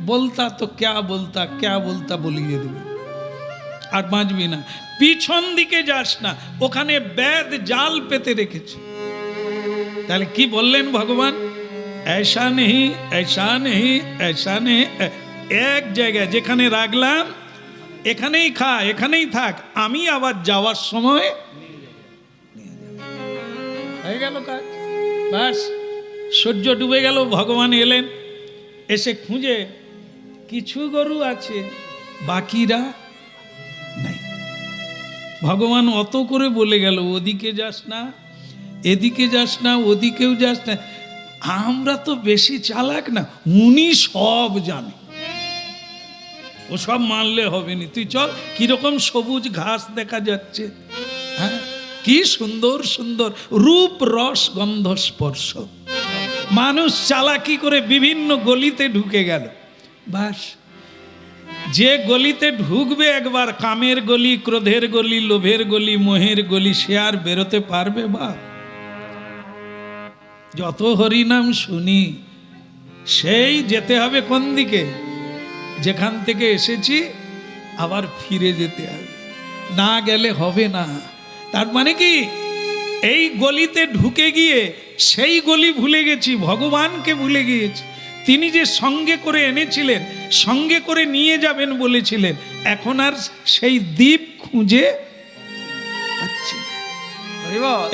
বলতা তো ক্যা বলতা বলিয়ে দেবে, আর বাঁচবি না। পিছন দিকে যাস না, ওখানে বেদ জাল পেতে রেখেছে। তাহলে কি বললেন ভগবান? ऐसा नहीं ऐसा नहीं ऐसा नहीं, এক জায়গায় যেখানে রাখলাম এখানেই খা, এখানেই থাক, আমি আবার যাওয়ার সময় হয়ে গেল কাজ। বাস, সূর্য ডুবে গেল, ভগবান এলেন, এসে খুঁজে কিছু গরু আছে, বাকিরা নাই। ভগবান অত করে বলে গেল, ওদিকে যাস না, এদিকে যাস না, ওদিকেও যাস না। আমরা তো বেশি চালাক না, উনি সব জানে, ও সব মানলে হবে না। তুই চল, কিরকম সবুজ ঘাস দেখা যাচ্ছে, হ্যাঁ, কি সুন্দর সুন্দর রূপ রস গন্ধ স্পর্শ। মানুষ চালাকি করে বিভিন্ন গলিতে ঢুকে গেল। বাস, যে গলিতে ঢুকবে একবার, কামের গলি, ক্রোধের গলি, লোভের গলি, মোহের গলি, সে আর বেরোতে পারবে? বা যত হরিনাম শুনি, সেই যেতে হবে কোন দিকে? যেখান থেকে এসেছি আবার ফিরে যেতে হবে, না গেলে হবে না। তার মানে কি, এই গলিতে ঢুকে গিয়ে সেই গলি ভুলে গেছি, ভগবানকে ভুলে গিয়েছি। তিনি যে সঙ্গে করে এনেছিলেন, সঙ্গে করে নিয়ে যাবেন বলেছিলেন, এখন আর সেই দ্বীপ খুঁজে পাচ্ছি না।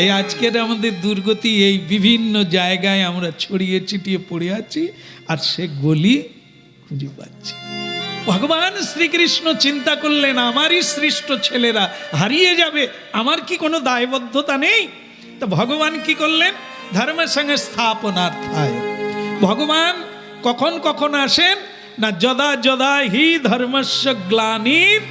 এই আজকের আমাদের দুর্গতি, এই বিভিন্ন জায়গায় আমরা ছড়িয়ে ছিটিয়ে পড়ে আছি, আর সে গলি খুঁজে পাচ্ছি। ভগবান শ্রীকৃষ্ণ চিন্তা করলেন, আমারই সৃষ্ট ছেলেরা হারিয়ে যাবে, আমার কি কোনো দায়বদ্ধতা নেই? তো ভগবান কি করলেন? ধর্ম সংস্থাপনার্থায়। ভগবান কখন কখন আসেন না, যদা যদা হি ধর্মস্য গ্লানির।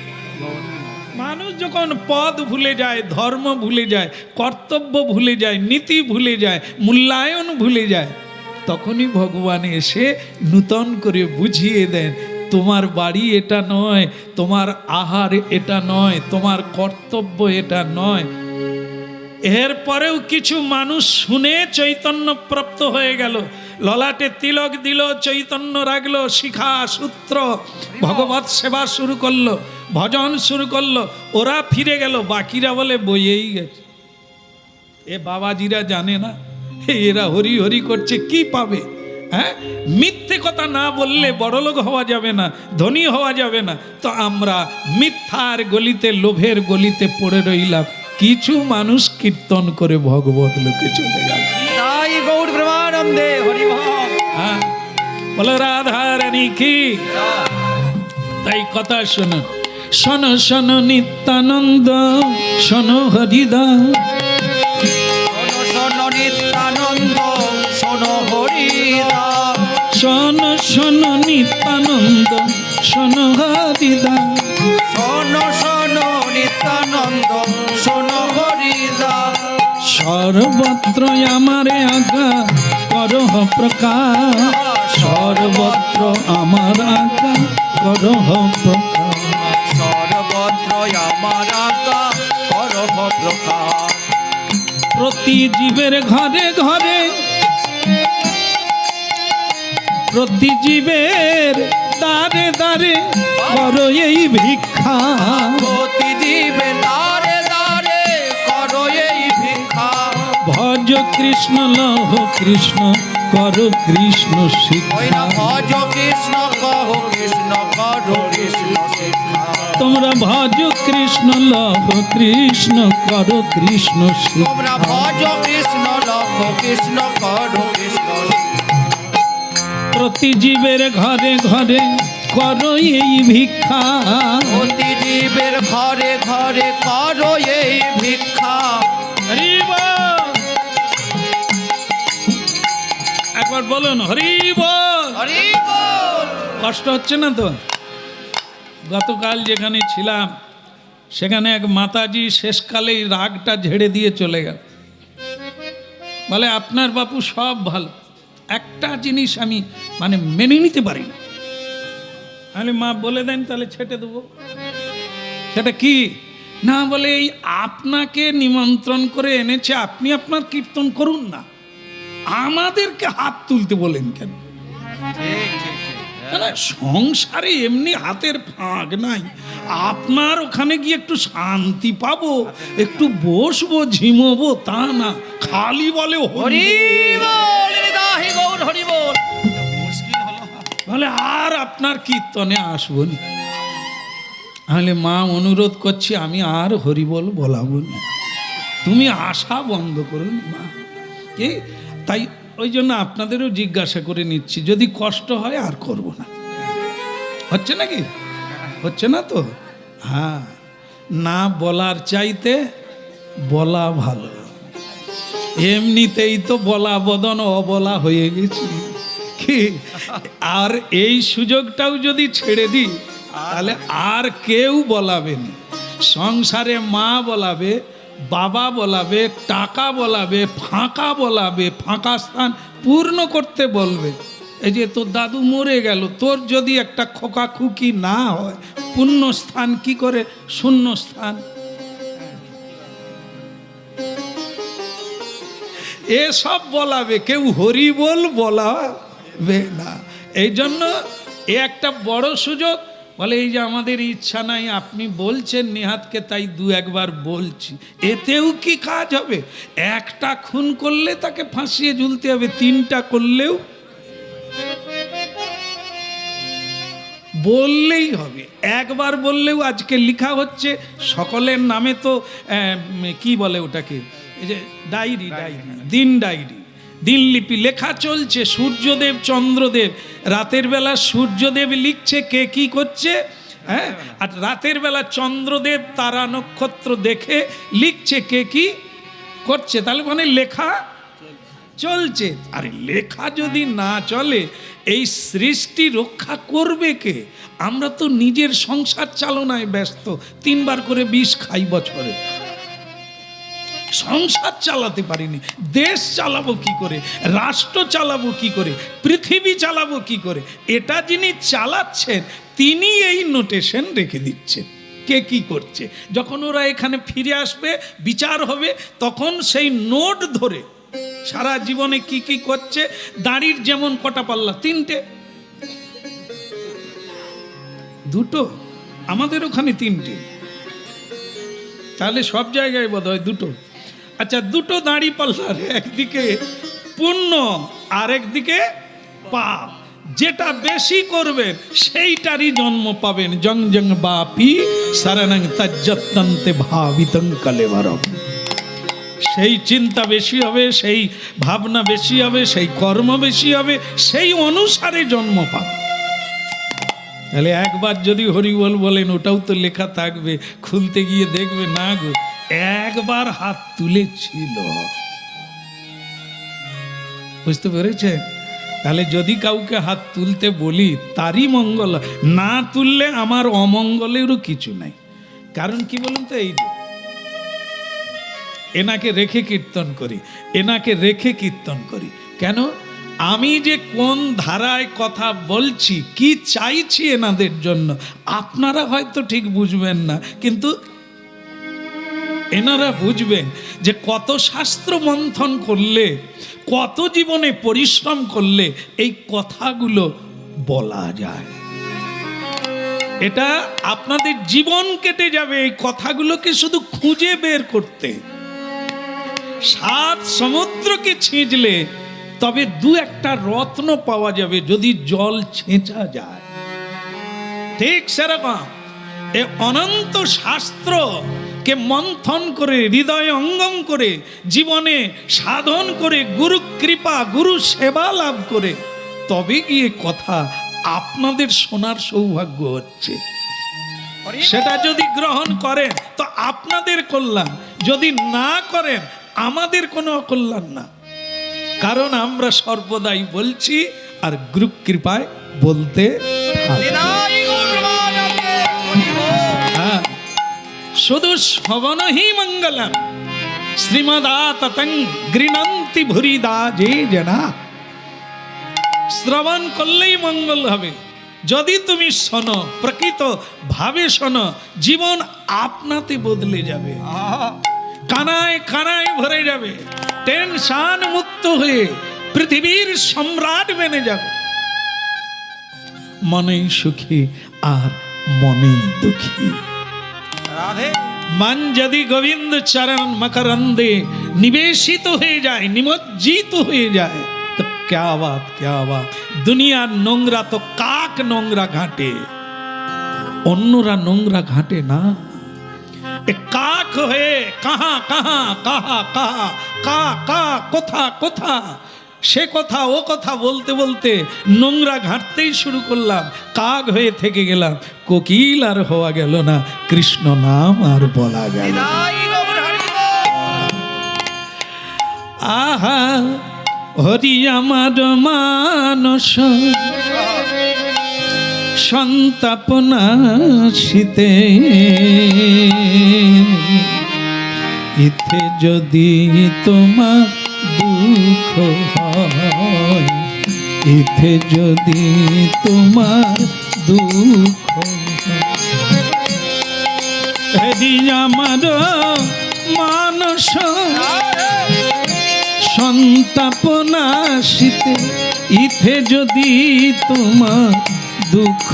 মানুষ যখন পদ ভুলে যায়, ধর্ম ভুলে যায়, কর্তব্য ভুলে যায়, নীতি ভুলে যায়, মূল্যায়ন ভুলে যায়, তখনই ভগবান এসে নূতন করে বুঝিয়ে দেন, তোমার বাড়ি এটা নয়, তোমার আহার এটা নয়, তোমার কর্তব্য এটা নয়। এরপরেও কিছু মানুষ শুনে চৈতন্য প্রাপ্ত হয়ে গেল, ললাটে তিলক দিল, চৈতন্য রাখলো, শিখা সূত্র, ভগবত সেবা শুরু করলো, ভজন শুরু করলো। ওরা ফিরে গেল, বাকিরা বলে বইয়েই গেছে। এ বাবাজিরা জানে না, এরা হরি হরি করছে, কি পাবে? হ্যাঁ, মিথ্যে কথা না বললে বড়লোক হওয়া যাবে না, ধনী হওয়া যাবে না। তো আমরা মিথ্যার গলিতে, লোভের গলিতে পড়ে রইলাম। কিছু মানুষ কীর্তন করে ভগবত লোকে চলে গেল। তাই গৌর প্রেমানন্দে হরি বল। হ্যাঁ, বলো রাধা রানী কি। তাই কথা শোনো, শোনো শোনো নিত্যানন্দ, শোনো হরিদাস, শোনো শোনো নিত্যানন্দ, শোনো হরিদাস, শোনো শোনো নিত্যানন্দ, শোনো হরিদাস, শোনো শোনো নিত্যানন্দ শোনো হরিদাস। সর্বত্র আমার আজ্ঞা করহ প্রকাশ, সর্বত্র আমার আজ্ঞা করহ প্রকাশ। সর্বত্র আমার আজ্ঞা করহ প্রকাশ। প্রতি জীবের ঘরে ঘরে, প্রতি জীবের দ্বারে দ্বারে করো এই ভিক্ষা। প্রতি জীবে দ্বারে দ্বারে করো এই ভিক্ষা। ভজ কৃষ্ণ লহ কৃষ্ণ করো কৃষ্ণ ওই না শিক্ষা। ভজ কৃষ্ণ কহ কৃষ্ণ করো কৃষ্ণ শিক্ষা। তোমরা ভজ কৃষ্ণ লহ কৃষ্ণ করো কৃষ্ণ তোমরা শিক্ষা। ভজ কৃষ্ণ লহ কৃষ্ণ করো কৃষ্ণ শিক্ষা। প্রতি জীবের ঘরে ঘরে করো এই ভিক্ষা। প্রতি জীবের ঘরে ঘরে করো এই ভিক্ষা। হরি বল। একবার বলুন হরি বল। হরি বল। কষ্ট হচ্ছে না তো? গতকাল যেখানে ছিলাম সেখানে এক মাতাজি শেষকালেই রাগটা ঝেড়ে দিয়ে চলে গেল। বলে আপনার বাপু সব ভালো, একটা জিনিস আমি মানে মেনে নিতে পারি না। তাহলে মা বলে দেন, তাহলে ছেটে দেবো। সেটা কি না? বলে এই আপনাকে নিমন্ত্রণ করে এনেছে, আপনি আপনার কীর্তন করুন না, আমাদেরকে হাত তুলতে বলেন কেন? না, সংসারে এমনি হাতের ফাঁক নাই, আপনার ওখানে গিয়ে একটু শান্তি পাবো, একটু বসবো ঝিমবো, তা না, খালি বলে হরি বল। হৃদয় গৌর হরি বল। বলে আর আপনার কীর্তনে আসবো না। তাহলে মা অনুরোধ করছি, আমি আর হরিবল বলাবো না, তুমি আশা বন্ধ করুন মা। কি তাই ওই জন্য আপনাদেরও জিজ্ঞাসা করে নিচ্ছি, যদি কষ্ট হয় আর করব না। হচ্ছে নাকি? হচ্ছে না তো? হ্যাঁ, না বলার চাইতে বলা ভালো। এমনিতেই তো বলা বদন অবলা হয়ে গেছি কি, আর এই সুযোগটাও যদি ছেড়ে দিই তাহলে আর কেউ বলাবে না। সংসারে মা বলাবে, বাবা বলাবে, টাকা বলাবে, ফাঁকা বলাবে, ফাঁকা স্থান পূর্ণ করতে বলবে। এই যে তোর দাদু মরে গেল, তোর যদি একটা খোকা খুকি না হয়, পূর্ণ স্থান কি করে শূন্য স্থান? এসব বলাবে, কেউ হরি বল বলাবে না। এই জন্য এ একটা বড় সুযোগ। বলে এই যে আমাদের ইচ্ছা নাই, আপনি বলছেন নিহাতকে, তাই দু একবার বলছি। এতেও কি কাজ হবে? একটা খুন করলে তাকে ফাঁসিয়ে ঝুলতে হবে, তিনটা করলেও বললেই হবে। একবার বললেও আজকে লেখা হচ্ছে সকলের নামে, তো কি বলে ওটাকে, এই যে ডায়েরি, দিন ডায়েরি, দিনলিপি লেখা চলছে। সূর্যদেব চন্দ্রদেব, রাতের বেলা সূর্যদেব লিখছে কে কি করছে, হ্যাঁ, আর রাতের বেলা চন্দ্রদেব তারা নক্ষত্র দেখে লিখছে কে কি করছে। তাহলে মানে লেখা চলছে। আরে লেখা যদি না চলে এই সৃষ্টি রক্ষা করবে কে? আমরা তো নিজের সংসার চালনায় ব্যস্ত, 3 বার করে বিষ খাই বছরে, সংসার চালাতে পারিনি। দেশ চালাবো কি করে, রাষ্ট্র চালাবো কি করে, পৃথিবী চালাবো কি করে? এটা যিনি চালাচ্ছেন তিনি এই নোটেশন রেখে দিচ্ছেন কে কি করছে। যখন ওরা এখানে ফিরে আসবে, বিচার হবে, তখন সেই নোট ধরে সারা জীবনে কি কি করছে। দাড়ির যেমন কটা পাল্লা, 3টে, 2টো, আমাদের ওখানে 3টে, তাহলে সব জায়গায় বোধহয় 2টো। আচ্ছা, 2টো দাড়ি পাল্লার একদিকে পুণ্য আর একদিকে পাপ, যেটা বেশি করবেন সেইটারই জন্ম পাবেন। জং জং বাপি শরণং তজ্জত্যন্তে ভাবিতং কলেবরম। সেই চিন্তা বেশি হবে, সেই ভাবনা বেশি হবে, সেই কর্ম বেশি হবে, সেই অনুসারে জন্ম পাবে। তাহলে একবার যদি হরিবল বলেন, ওটাও তো লেখা থাকবে, খুলতে গিয়ে দেখবে না গো, একবার হাত তুলেছিল। বুঝতে পেরেছে? তাহলে যদি কাউকে হাত তুলতে বলি তারই মঙ্গল, না তুললে আমার অমঙ্গলেরও কিছু নাই। কারণ কি বলুন তো, এই যে এনাকে রেখে কীর্তন করি, এনাকে রেখে কীর্তন করি। কেন? আমি যে কোন ধারায় কথা বলছি, কি চাইছি এনাদের জন্য, আপনারা হয়তো ঠিক বুঝবেন না, কিন্তু এনারা বুঝবেন যে কত শাস্ত্র মন্থন করলে, কত জীবনে পরিশ্রম করলে এই কথাগুলো বলা যায়। এটা আপনাদের জীবন কেটে যাবে এই কথাগুলোকে শুধু খুঁজে বের করতে। 7 সমুদ্রকে ছিঁচলে তবে 2-1টা রত্ন পাওয়া যাবে যদি জল ছেঁচা যায়। ঠিক সেরকম এ অনন্ত শাস্ত্রকে মন্থন করে, হৃদয় অঙ্গম করে, জীবনে সাধন করে, গুরু কৃপা, গুরু সেবা লাভ করে তবে গিয়ে কথা আপনাদের শোনার সৌভাগ্য হচ্ছে। সেটা যদি গ্রহণ করেন তো আপনাদের কল্যাণ, যদি না করেন আমাদের কোনো অকল্যাণ না। কারণ আমরা সর্বদাই বলছি আর গুরু কৃপায় বলতে থাকি। হ্যাঁ, শুধু শ্রবণহি মঙ্গলম শ্রীমদাততং গৃণন্তি ভুরিদা যে জনা। শ্রবণ করলেই মঙ্গল হবে। যদি তুমি শোনো, প্রকৃত ভাবে শোনো, জীবন আপনাতে বদলে যাবে, কানায় কানায় ভরে যাবে, টেনশন মুক্ত হয়ে পৃথিবীর সম্রাট বনে যাবে। মনেই সুখী আর মনেই দুঃখী। মন যদি গোবিন্দ চরণ মকরন্দে নিবেশিত হয়ে যায়, নিমজ্জিত হয়ে যায় তো क्या बात, क्या बात। দুনিয়ার নোংরা তো কাক নোংরা ঘাটে, অন্যরা নোংরা ঘাটে না। এ কাক হয়ে কাহা কাহা কাহা কাহা কা কা কোথা কোথা, সে কথা ও কথা বলতে বলতে নোংরা ঘাঁটতেই শুরু করলাম, কাক হয়ে থেকে গেলাম, কোকিল আর হওয়া গেল না, কৃষ্ণ নাম আর বলা গেল। আহা হরি আমার মানস সন্তাপনা শীতে, ইথে যদি তোমার দুঃখ হয়, ইথে যদি তোমার দুঃখ হরি আমার মানস সন্তাপনা শীতে, ইথে যদি তোমার দুঃখ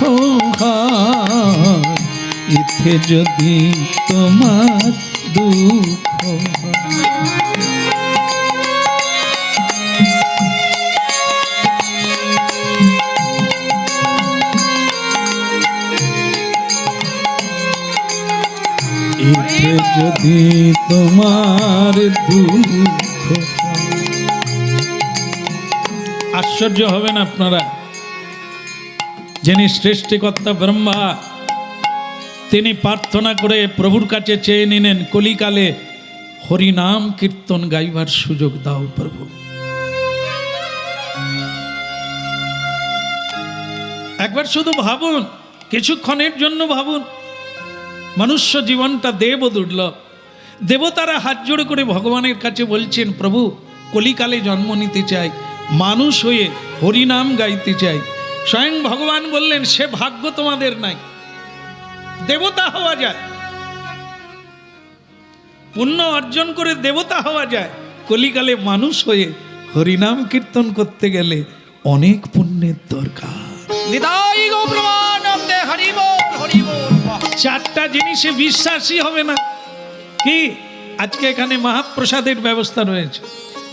হয়, ইথে যদি তোমার দুঃখ ইথে যদি তোমার দুঃখ। আশ্চর্য হবেন আপনারা, যিনি সৃষ্টিকর্তা ব্রহ্মা, তিনি প্রার্থনা করে প্রভুর কাছে চেয়ে নিলেন, কলিকালে হরিনাম কীর্তন গাইবার সুযোগ দাও প্রভু। একবার শুধু ভাবুন, কিছুক্ষণের জন্য ভাবুন, মনুষ্য জীবনটা দেব দুর্লভ। দেবতারা হাত জোড়ে করে ভগবানের কাছে বলছেন, প্রভু কলিকালে জন্ম নিতে চাই, মানুষ হয়ে হরিনাম গাইতে চাই। স্বয়ং ভগবান বললেন, সে ভাগ্য তোমাদের নাই। দেবতা হওয়া যায়, পুণ্য অর্জন করে দেবতা হওয়া যায়, কলিকালে মানুষ হয়ে হরিনাম কীর্তন করতে গেলে অনেক পুণ্যের দরকার। 4টা জিনিসে বিশ্বাসই হবে না। কি? আজকে এখানে মহাপ্রসাদের ব্যবস্থা রয়েছে।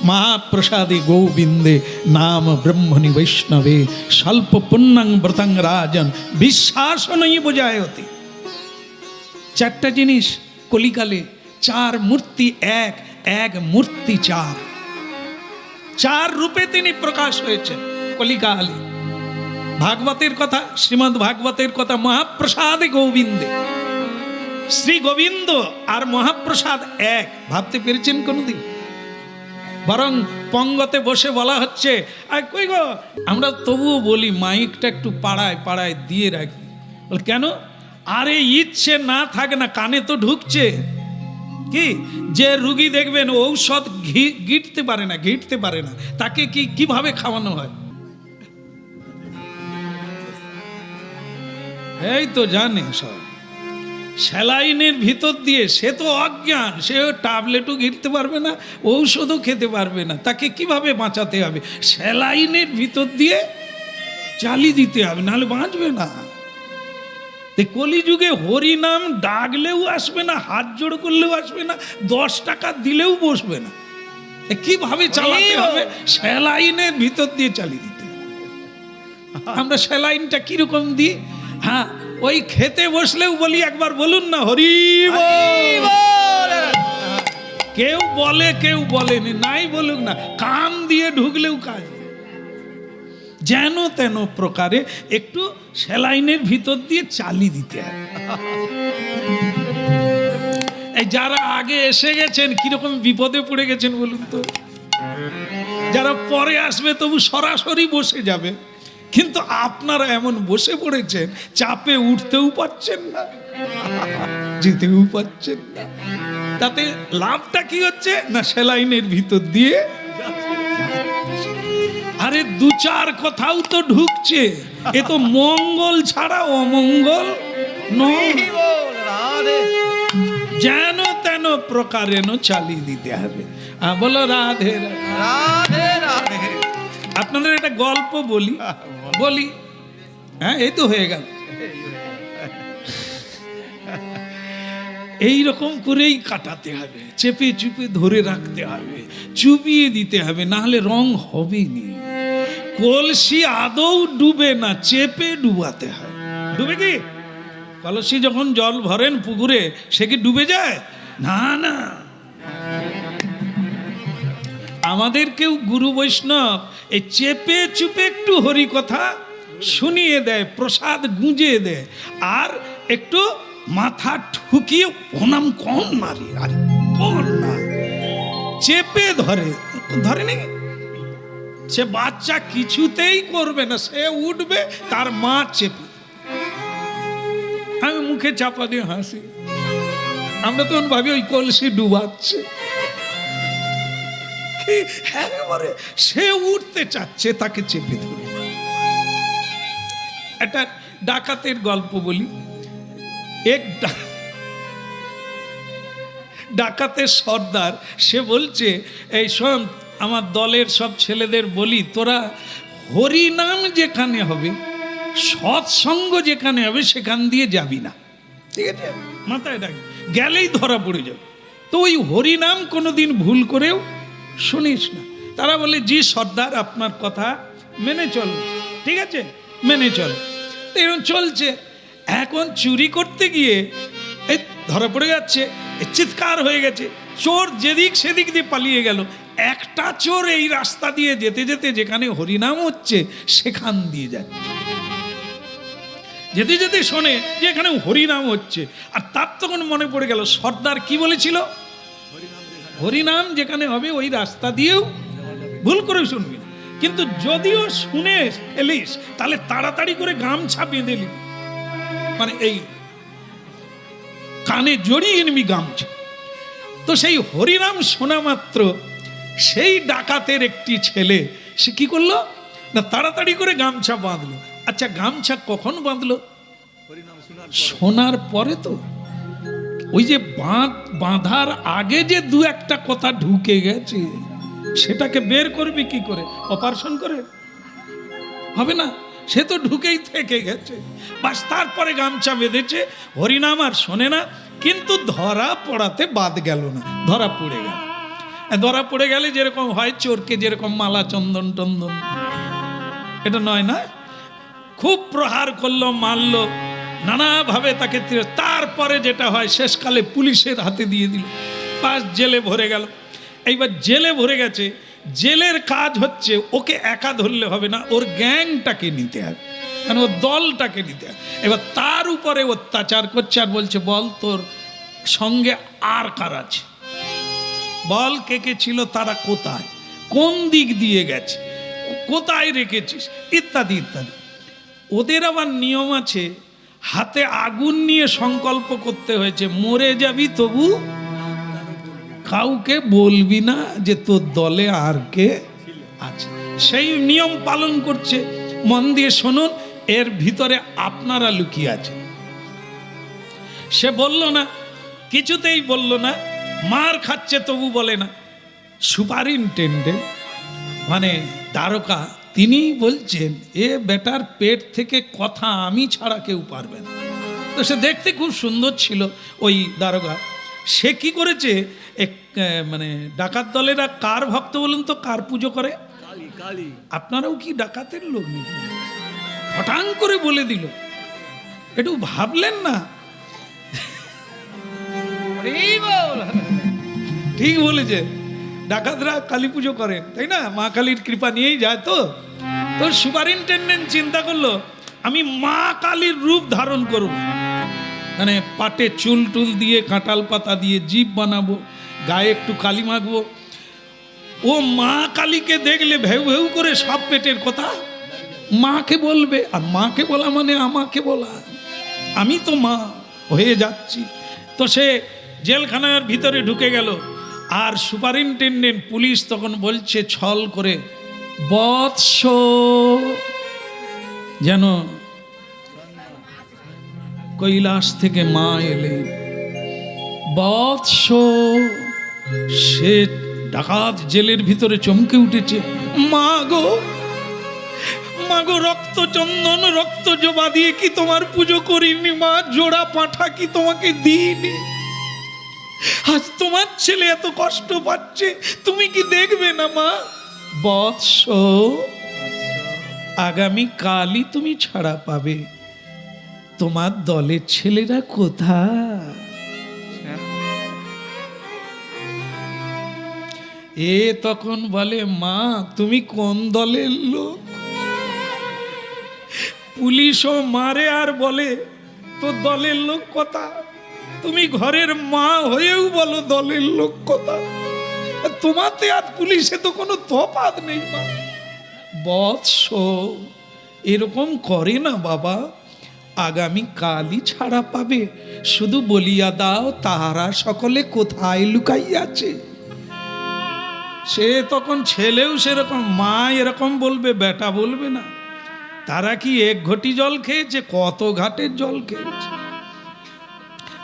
মহাপ্রসাদে গোবিন্দে নাম ব্রহ্মণি বৈষ্ণবে স্বল্প পুণ্যং ব্রতং রাজন বিশ্বাস নই বোঝায়তে। 4টা জিনিস কলিকালে, 4 মূর্তি এক, এক মূর্তি 4, 4 রূপে তিনি প্রকাশ হয়েছে কলিকালে। ভাগবতের কথা, শ্রীমদ্ ভাগবতের কথা, মহাপ্রসাদে গোবিন্দে। শ্রী গোবিন্দ আর মহাপ্রসাদ এক, ভাবতে পেরেছেন কোনদিন? বরং পঙ্গতে বসে বলা হচ্ছে, আর কই গো, আমরা তবুও বলি মাইকটা একটু পাড়ায় পাড়ায় দিয়ে রাখি। বল কেন? আরে ইচ্ছে না থাকে না, কানে তো ঢুকছে। কি যে রুগী দেখবেন ঔষধ গিটতে পারে না, তাকে কিভাবে খাওয়ানো হয়? এই তো জানে সব, স্যালাইনের ভিতর দিয়ে। সে তো অজ্ঞান, সে ট্যাবলেটও ঘিরতে পারবে না, ঔষধও খেতে পারবে না, তাকে কিভাবে বাঁচাতে হবে? স্যালাইনের ভিতর দিয়ে চালি দিতে হবে, নাহলে বাঁচবে না। কলিযুগে হরি নাম ডাকলেও আসবে না, হাত জোড় করলেও আসবে না, 10 টাকা দিলেও বসবে না। কিভাবে চালাতে হবে? স্যালাইনের ভিতর দিয়ে চালিয়ে দিতে হবে। আমরা স্যালাইনটা কিরকম দিই? হ্যাঁ, ওই খেতে বসলেও বলি একবার বলুন না হরি বল। কেউ বলে কেউ বলেনি, নাই বলুক না, কান দিয়ে ঢুকলেও কাজ। যেন তেন প্রকারে একটু স্যালাইনের ভিতর দিয়ে চালি দিতে হবে। এই যারা আগে এসে গেছেন কিরকম বিপদে পড়ে গেছেন বলুন তো। যারা পরে আসবে তবু সরাসরি বসে যাবে, কিন্তু আপনারা এমন বসে পড়েছেন, চাপে উঠতেও পারছেন না, যেতেও পারছেন না। তাতে লাভটা কি হচ্ছে না? স্যালাইনের ভিতর দিয়ে আরে 2-4 কথাও তো ঢুকছে। এ তো মঙ্গল ছাড়া অমঙ্গল নয়। যেন তেন প্রকারেণ চালিয়ে দিতে হবে। বলো রাধে রাধে রাধে। আপনাদের একটা গল্প বলি। হ্যাঁ, এই তো হয়ে গেল। এই রকম করেই কাটাতে হবে, চেপে চুপে ধরে রাখতে হবে, চুবিয়ে দিতে হবে, না হলে রং হবেনি। কলসি আদৌ ডুবে না, চেপে ডুবাতে হয়। ডুবে কি? কলসি যখন জল ভরেন পুকুরে, সে কি ডুবে যায়? না না। আমাদের কেউ গুরু বৈষ্ণব এই চেপে চুপে একটু হরি কথা শুনিয়ে দেয়, প্রসাদ গুঁজে দেয়, আর একটু মাথা ঠুকিয়ে প্রণাম কম মারি। আরে কর না, চেপে ধরে নাকি? সে বাচ্চা কিছুতেই করবে না, সে উঠবে, তার মা চেপে। আমি মুখে চাপা দিয়ে হাসি। আমরা তখন ভাবি ওই কলসি ডুবাচ্ছে। একেবারে সে উঠতে চাচ্ছে, তাকে চেপে ধরে। একটা ডাকাতের গল্প বলি। এক ডাকাতের সর্দার, সে বলছে, এই শোন, আমার দলের সব ছেলেদের বলি, তোরা হরিনাম যেখানে হবে, সৎসঙ্গ যেখানে হবে, সেখান দিয়ে যাবি না, ঠিক আছে? মাথায় রাখ, গেলেই ধরা পড়ে যাবে। তো ওই হরিনাম কোনোদিন ভুল করেও শুনিস না। তারা বলে, জি সর্দার, আপনার কথা মেনে চল। ঠিক আছে, মেনে চল। তো এরকম চলছে। এখন চুরি করতে গিয়ে এই ধরা পড়ে যাচ্ছে, চিৎকার হয়ে গেছে, চোর যেদিক সেদিক দিয়ে পালিয়ে গেল। একটা চোর এই রাস্তা দিয়ে যেতে যেতে যেখানে হরিনাম হচ্ছে সেখান দিয়ে যাচ্ছে, যেতে যেতে শোনে যে এখানে হরিনাম হচ্ছে। আর তার তখন মনে পড়ে গেল সর্দার কি বলেছিল, হরিনাম যেখানে হবে ওই রাস্তা দিয়েও ভুল করে শুনবি না। কিন্তু যদিও শুনে ফেলিস, তাহলে তাড়াতাড়ি করে গামছা বেঁধে নিবি, মানে এই কানে জড়িয়ে নিবি গামছা। তো সেই হরিনাম শোনা মাত্র সেই ডাকাতের একটি ছেলে সে কি করলো না, তাড়াতাড়ি করে গামছা বাঁধলো। আচ্ছা, গামছা কখন বাঁধলো? শোনার পরে তো। ওই যে বাঁধার আগে যে 2-1টা কথা ঢুকে গেছে, সেটাকে বের করবি কি করে? অপারেশন করে হবে না, সে তো ঢুকেই থেকে গেছে। বাস, তারপরে গামছা বেঁধেছে, হরিনাম আর শোনে না। কিন্তু ধরা পড়াতে বাদ গেল না, ধরা পড়ে গেল। ধরা পড়ে গেলে যেরকম হয়, চোরকে যেরকম মালা চন্দন টন্দন, এটা নয় না, খুব প্রহার করলো, মারলো, নানাভাবে তাকে। তারপরে যেটা হয়, শেষকালে পুলিশের হাতে দিয়ে দিল, পাঁচ জেলে ভরে গেল। এইবার জেলে ভরে গেছে, জেলের কাজ হচ্ছে ওকে একা ধরলে হবে না, ওর গ্যাংটাকে নিতে হবে, মানে ওর দলটাকে নিতে হবে। এবার তার উপরে অত্যাচার করছে আর বলছে, বল তোর সঙ্গে আর কার আছে, বল কে কে ছিল, তারা কোথায়, কোন দিক দিয়ে গেছে, কোথায় রেখেছিস, ইত্যাদি ইত্যাদি। ওদের আবার নিয়ম আছে, হাতে আগুন নিয়ে সংকল্প করতে হয়েছে, মরে যাবি তবু কাউকে বলবি না যে তোর দলে আর কে আছে। সেই নিয়ম পালন করছে। মন দিয়ে শুনুন, এর ভিতরে আপনারা লুকিয়ে আছেন। সে বলল না, কিছুতেই বলল না, মার খাচ্ছে তবু বলে না। সুপারিনটেন্ডেন্ট মানে দ্বারকা, তিনি বলছেন এ বেটার পেট থেকে কথা আমি ছাড়া কেউ পারবে না। তো সে দেখতে খুব সুন্দর ছিল ওই দ্বারকা। সে কি করেছে, মানে ডাকাত দলেরা কার ভক্ত বলুন তো, কার পুজো করে? আপনারাও কি ডাকাতের লোক নাকি? হঠাৎ করে বলে দিল, একটু ভাবলেন না? ঠিক বলেছে, ডাকাতরা কালী পুজো করেন, তাই না? মা কালীর কৃপা নিয়েই যায়। তো সুপারিনটেন্ডেন্ট চিন্তা করলো, আমি মা কালীর রূপ ধারণ করব, মানে পাটে চুল টুল দিয়ে, কাঁঠাল পাতা দিয়ে জিভ বানাবো, গায়ে একটু কালি মাখবো। ও মা কালীকে দেখলে ভেউ ভেউ করে সব পেটের কথা মাকে বলবে। আর মাকে বলা মানে আমাকে বলা, আমি তো মা হয়ে যাচ্ছি। তো সে জেলখানার ভিতরে ঢুকে গেল। আর সুপারিনটেন্ডেন্ট পুলিশ তখন বলছে ছল করে, বৎস, যেন কৈলাস থেকে মা এলেন, বৎস। সে ডাকাত জেলের ভিতরে চমকে উঠেছে, মা গো, মা গো, রক্ত চন্দন রক্ত জবা দিয়ে কি তোমার পুজো করিনি মা? জোড়া পাঁঠা কি তোমাকে দিইনি? আজ তোমার ছেলে এত কষ্ট পাচ্ছে, তুমি কি দেখবে না মা? বৎস, আগামী কালই তুমি ছাড়া পাবে। তোমার দলের ছেলেরা কোথায়? এ তখন বলে, মা তুমি কোন দলের লোক? পুলিশও মারে আর বলে তো দলের লোক কথা। তুমি ঘরের মা হয়েও বলো দলের লোক কথা। তোমাতে আর পুলিশে তো কোনো তফাৎ নেই মা। বৎস, এরকম করে না বাবা, আগামী কালই ছাড়া পাবে। শুধু বলিয়া দাও তাহারা সকলে কোথায় লুকাইয়াছে। সে তখন ছেলেও সেরকম, মা এরকম বলবে, বেটা বলবে না। তারা কি এক ঘটি জল খেয়েছে? কত ঘাটের জল খেয়েছে।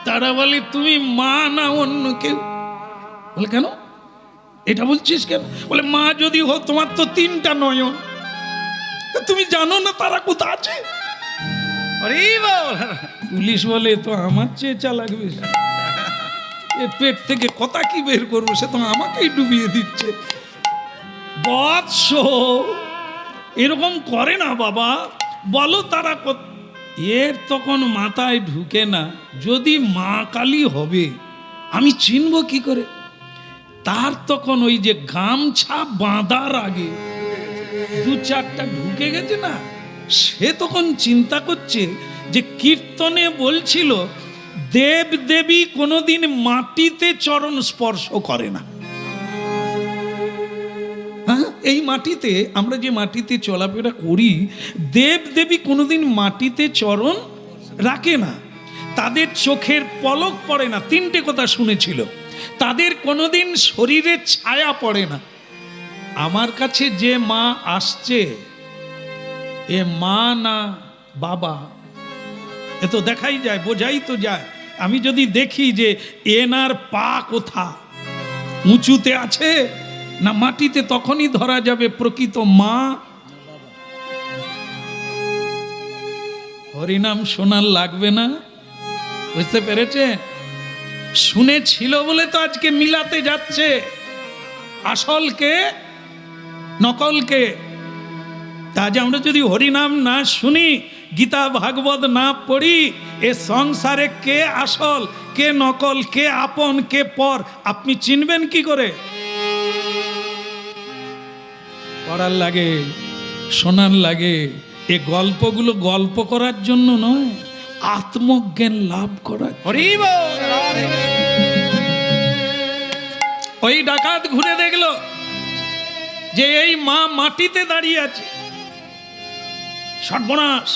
তারা বলে তুমি মা না অন্য কেউ। বলে কেন এটা বলছিস কেন? বলে মা যদি হো, তোমার তো 3টা নয়ন, তুমি জানো না তারা কোথায় আছে? পুলিশ বলে তো আমার চেয়ে চালাক বেশি, এর পেট থেকে কথা কি বের করবো, সে তো আমাকেই ডুবিয়ে দিচ্ছে। বৎস, এরকম করে না বাবা, বলো তারা। এর তখন মাথায় ঢুকে না, যদি মা কালী হবে আমি চিনব কি করে? তার তখন ওই যে গামছা বাঁধার আগে 2-4টা ঢুকে গেছে না। সে তখন চিন্তা করছে যে কীর্তনে বলছিল দেব দেবী কোনোদিন মাটিতে চরণ স্পর্শ করে না। হ্যাঁ, এই মাটিতে আমরা যে মাটিতে চলাফেরা করি, দেব দেবী কোনোদিন মাটিতে চরণ রাখে না, তাদের চোখের পলক পড়ে না। 3টে কথা শুনেছিল, তাদের কোনোদিন শরীরে ছায়া পড়ে না। আমার কাছে যে মা আসছে, এ মা না বাবা, এ তো দেখাই যায়, বোঝাই তো যায়। আমি যদি দেখি যে এনার পা কোথা, উঁচুতে আছে না মাটিতে, তখনই ধরা যাবে প্রকৃত মা। হরিনাম শোনার লাগবে না, বুঝতে পেরেছে? শুনেছিল বলে তো আজকে মিলাতে যাচ্ছে আসলকে নকলকে। তা যে আমরা যদি হরিনাম না শুনি, গীতা ভাগবত না পড়ি, এ সংসারে কে আসল কে নকল, কে আপন কে পর, আপনি চিনবেন কি করে? পড়ার লাগে, শোনার লাগে। এ গল্পগুলো গল্প করার জন্য নয়, আত্মজ্ঞান লাভ করার। ওই ডাকাত ঘুরে দেখলো যে এই মা মাটিতে দাঁড়িয়ে আছে। সর্বনাশ,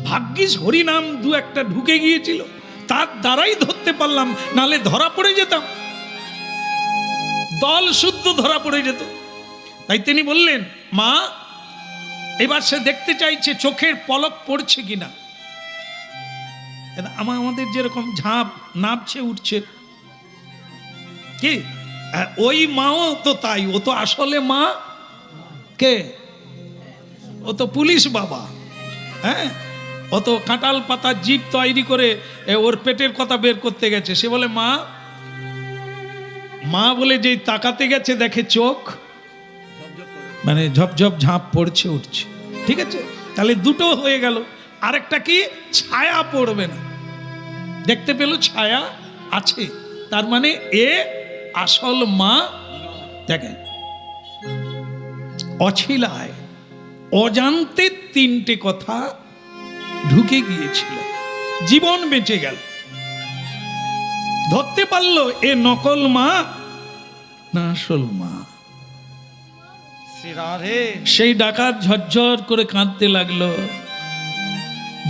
ভাগ্যিস হরিনাম দু একটা ঢুকে গিয়েছিল, তার দ্বারাই ধরতে পারলাম, নালে ধরা পড়ে যেতাম, দল শুদ্ধ ধরা পড়ে যেত। তাই তিনি বললেন, মা এবার সে দেখতে চাইছে চোখের পলক পড়ছে কিনা। আমাদের যেরকম ঝাঁপ নামছে উঠছে কি, ওই মাও তো তাই, ও তো আসলে মা কে, ও তো পুলিশ বাবা। হ্যাঁ, ও তো কাঁঠাল পাতার জিভ তৈরি করে ওর পেটের কথা বের করতে গেছে। সে বলে মা, মা বলে যেই তাকাতে গেছে দেখে চোখ মানে ঝপঝপ ঝাঁপ পড়ছে উঠছে। ঠিক আছে, তাহলে দুটো হয়ে গেল। আরেকটা কি, ছায়া পড়বে না, দেখতে পেল ছায়া আছে, তার মানে এ আসল মা। দেখেন, অছিলায় অজান্তে তিনটে কথা ঢুকে গিয়েছিল, জীবন বেঁচে গেল। ধরতে পারলো এ নকল মা না আসল মা। সেই ডাকাত ঝরঝর করে কাঁদতে লাগলো।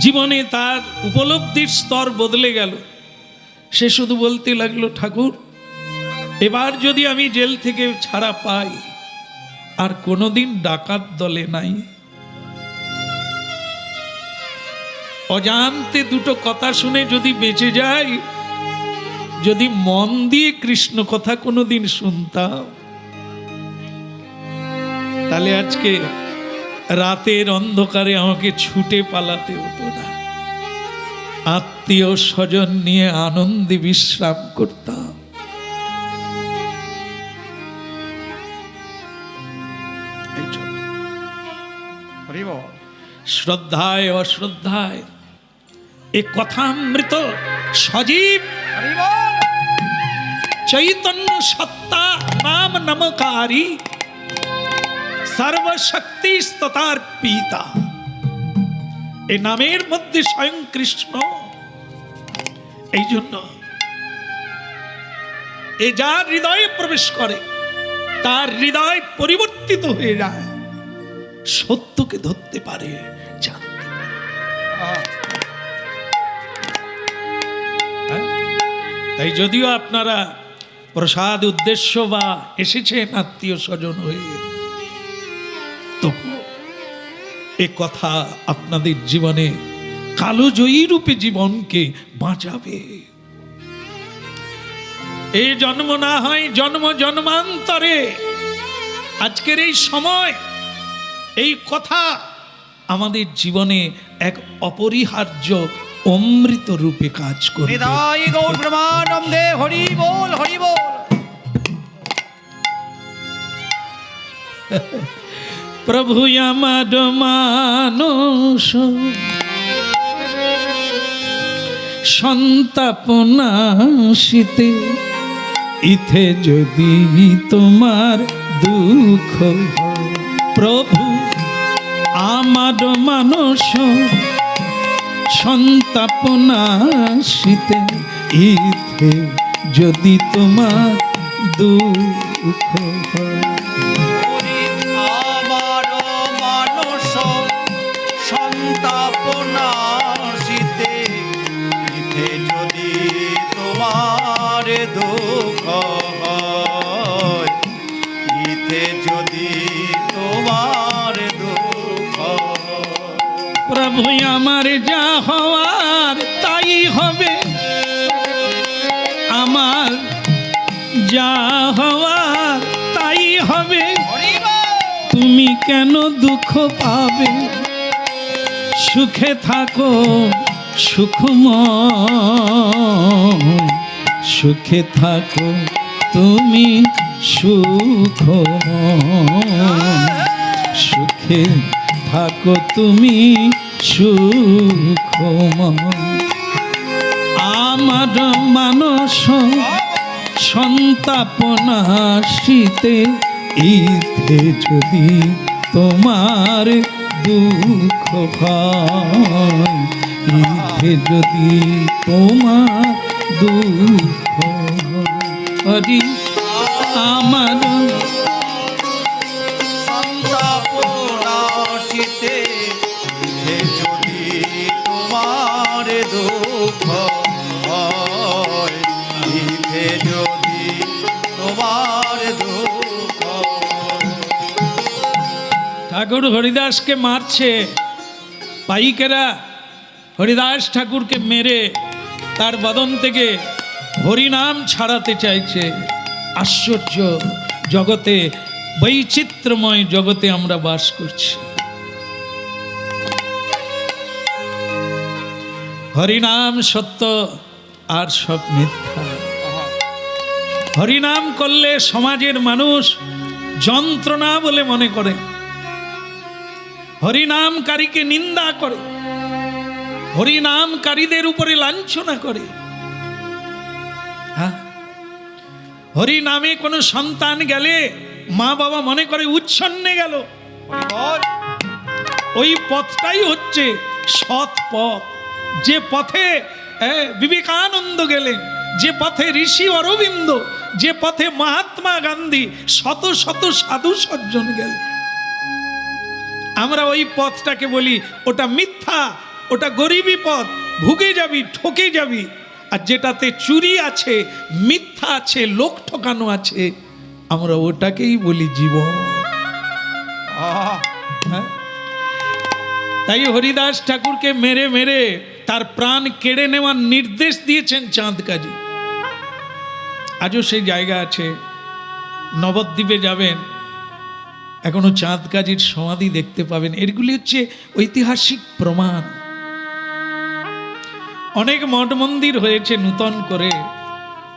জীবনে তার উপলব্ধির স্তর বদলে গেল। সে শুধু বলতে লাগলো, ঠাকুর এবার যদি আমি জেল থেকে ছাড়া পাই, আর কোনোদিন ডাকাত দলে নাই। অজান্তে দুটো কথা শুনে যদি বেঁচে যাই, যদি মন দিয়ে কৃষ্ণ কথা কোনোদিন শুনতাম, তাহলে আজকে রাতের অন্ধকারে আমাকে ছুটে পালাতে হতো না, আত্মীয় স্বজন নিয়ে আনন্দে বিশ্রাম করতাম। শ্রদ্ধায় অশ্রদ্ধায় এ কথামৃত সজীব চৈতন্য সত্তা নাম নমকারী সর্বশক্তি স্ততার পিতা। এ নামের মধ্যে স্বয়ং কৃষ্ণ। এই জন্য এ যার হৃদয়ে প্রবেশ করে তার হৃদয় পরিবর্তিত হয়ে যায়, সত্যকে ধরতে পারে, জানতে পারে। তাই যদিও আপনারা প্রসাদ উদ্দেশ্য বা এসেছেন আত্মীয় স্বজন হয়ে, তবু এ কথা আপনাদের জীবনে কালোজয়ী রূপে জীবনকে বাঁচাবে। এই জন্ম না হয় জন্ম জন্মান্তরে, আজকের এই সময় এই কথা আমাদের জীবনে এক অপরিহার্য অমৃত রূপে কাজ করবে। নিতাই গৌর ব্রহ্মানন্দে হরি বল, হরি বল। প্রভু আমার মানস সন্তাপনাশিতে, ইথে যদি তোমার দুঃখ হয়। প্রভু আমার মানস সন্তাপনাশিতে, ইথে যদি তোমার দুঃখ হয়। আমার মানুষ সন্তাপনাশিতে, ইথে যদি তোমার দুঃখ হয়, ইথে যদি তোমার দুঃখ হয়। প্রভু আমার যা হওয়ার তাই হবে, আমার যা হওয়ার তাই হবে। তুমি কেন দুঃখ পাবে, সুখে থাকো সুখময়, সুখে থাকো তুমি সুখময়, সুখে থাকো তুমি সুখময়। আমার মানস সন্তাপনাশিতে, ইথে যদি তোমার দুঃখ হয়, ইথে যদি তোমার দুঃখ হয়। আমার সন্তাপনাশিতে, ইথে যদি ঠাকুর হরিদাসকে মারছে, পাইকেরা হরিদাস ঠাকুরকে মেরে তার বদন থেকে হরিনাম ছাড়াতে চাইছে। আশ্চর্য জগতে, বৈচিত্র্যময় জগতে আমরা বাস করছি। হরিনাম সত্য আর সব মিথ্যা। হরিনাম করলে সমাজের মানুষ যন্ত্রণা বলে মনে করে, হরিনামকারীকে নিন্দা করে, হরিনামকারীদের উপরে লাঞ্ছনা করে। হ্যাঁ, হরিনামে কোনো সন্তান গেলে মা বাবা মনে করে উচ্ছন্নে গেল। ওই পথটাই হচ্ছে সৎ পথ, যে পথে বিবেকানন্দ গেলেন, যে পথে ঋষি অরবিন্দ, যে পথে মহাত্মা গান্ধী, শত শত সাধু সজ্জন গেলেন। আমরা ওই পথটাকে বলি ওটা মিথ্যা, ওটা গরিবী পথ, ভুগে যাবি, ঠকে যাবি। আর যেটাতে চুরি আছে, মিথ্যা আছে, লোক ঠকানো আছে, আমরা ওটাকেই বলি জীবন। হ্যাঁ, তাই হরিদাস ঠাকুরকে মেরে মেরে তার প্রাণ কেড়ে নেওয়ার নির্দেশ দিয়েছেন চাঁদ কাজী। আজও সেই জায়গা আছে, নবদ্বীপে যাবেন, এখনো চাঁদ কাজীর সমাধি দেখতে পাবেন। এগুলি হচ্ছে ঐতিহাসিক প্রমাণ। অনেক মঠ মন্দির হয়েছে নূতন করে,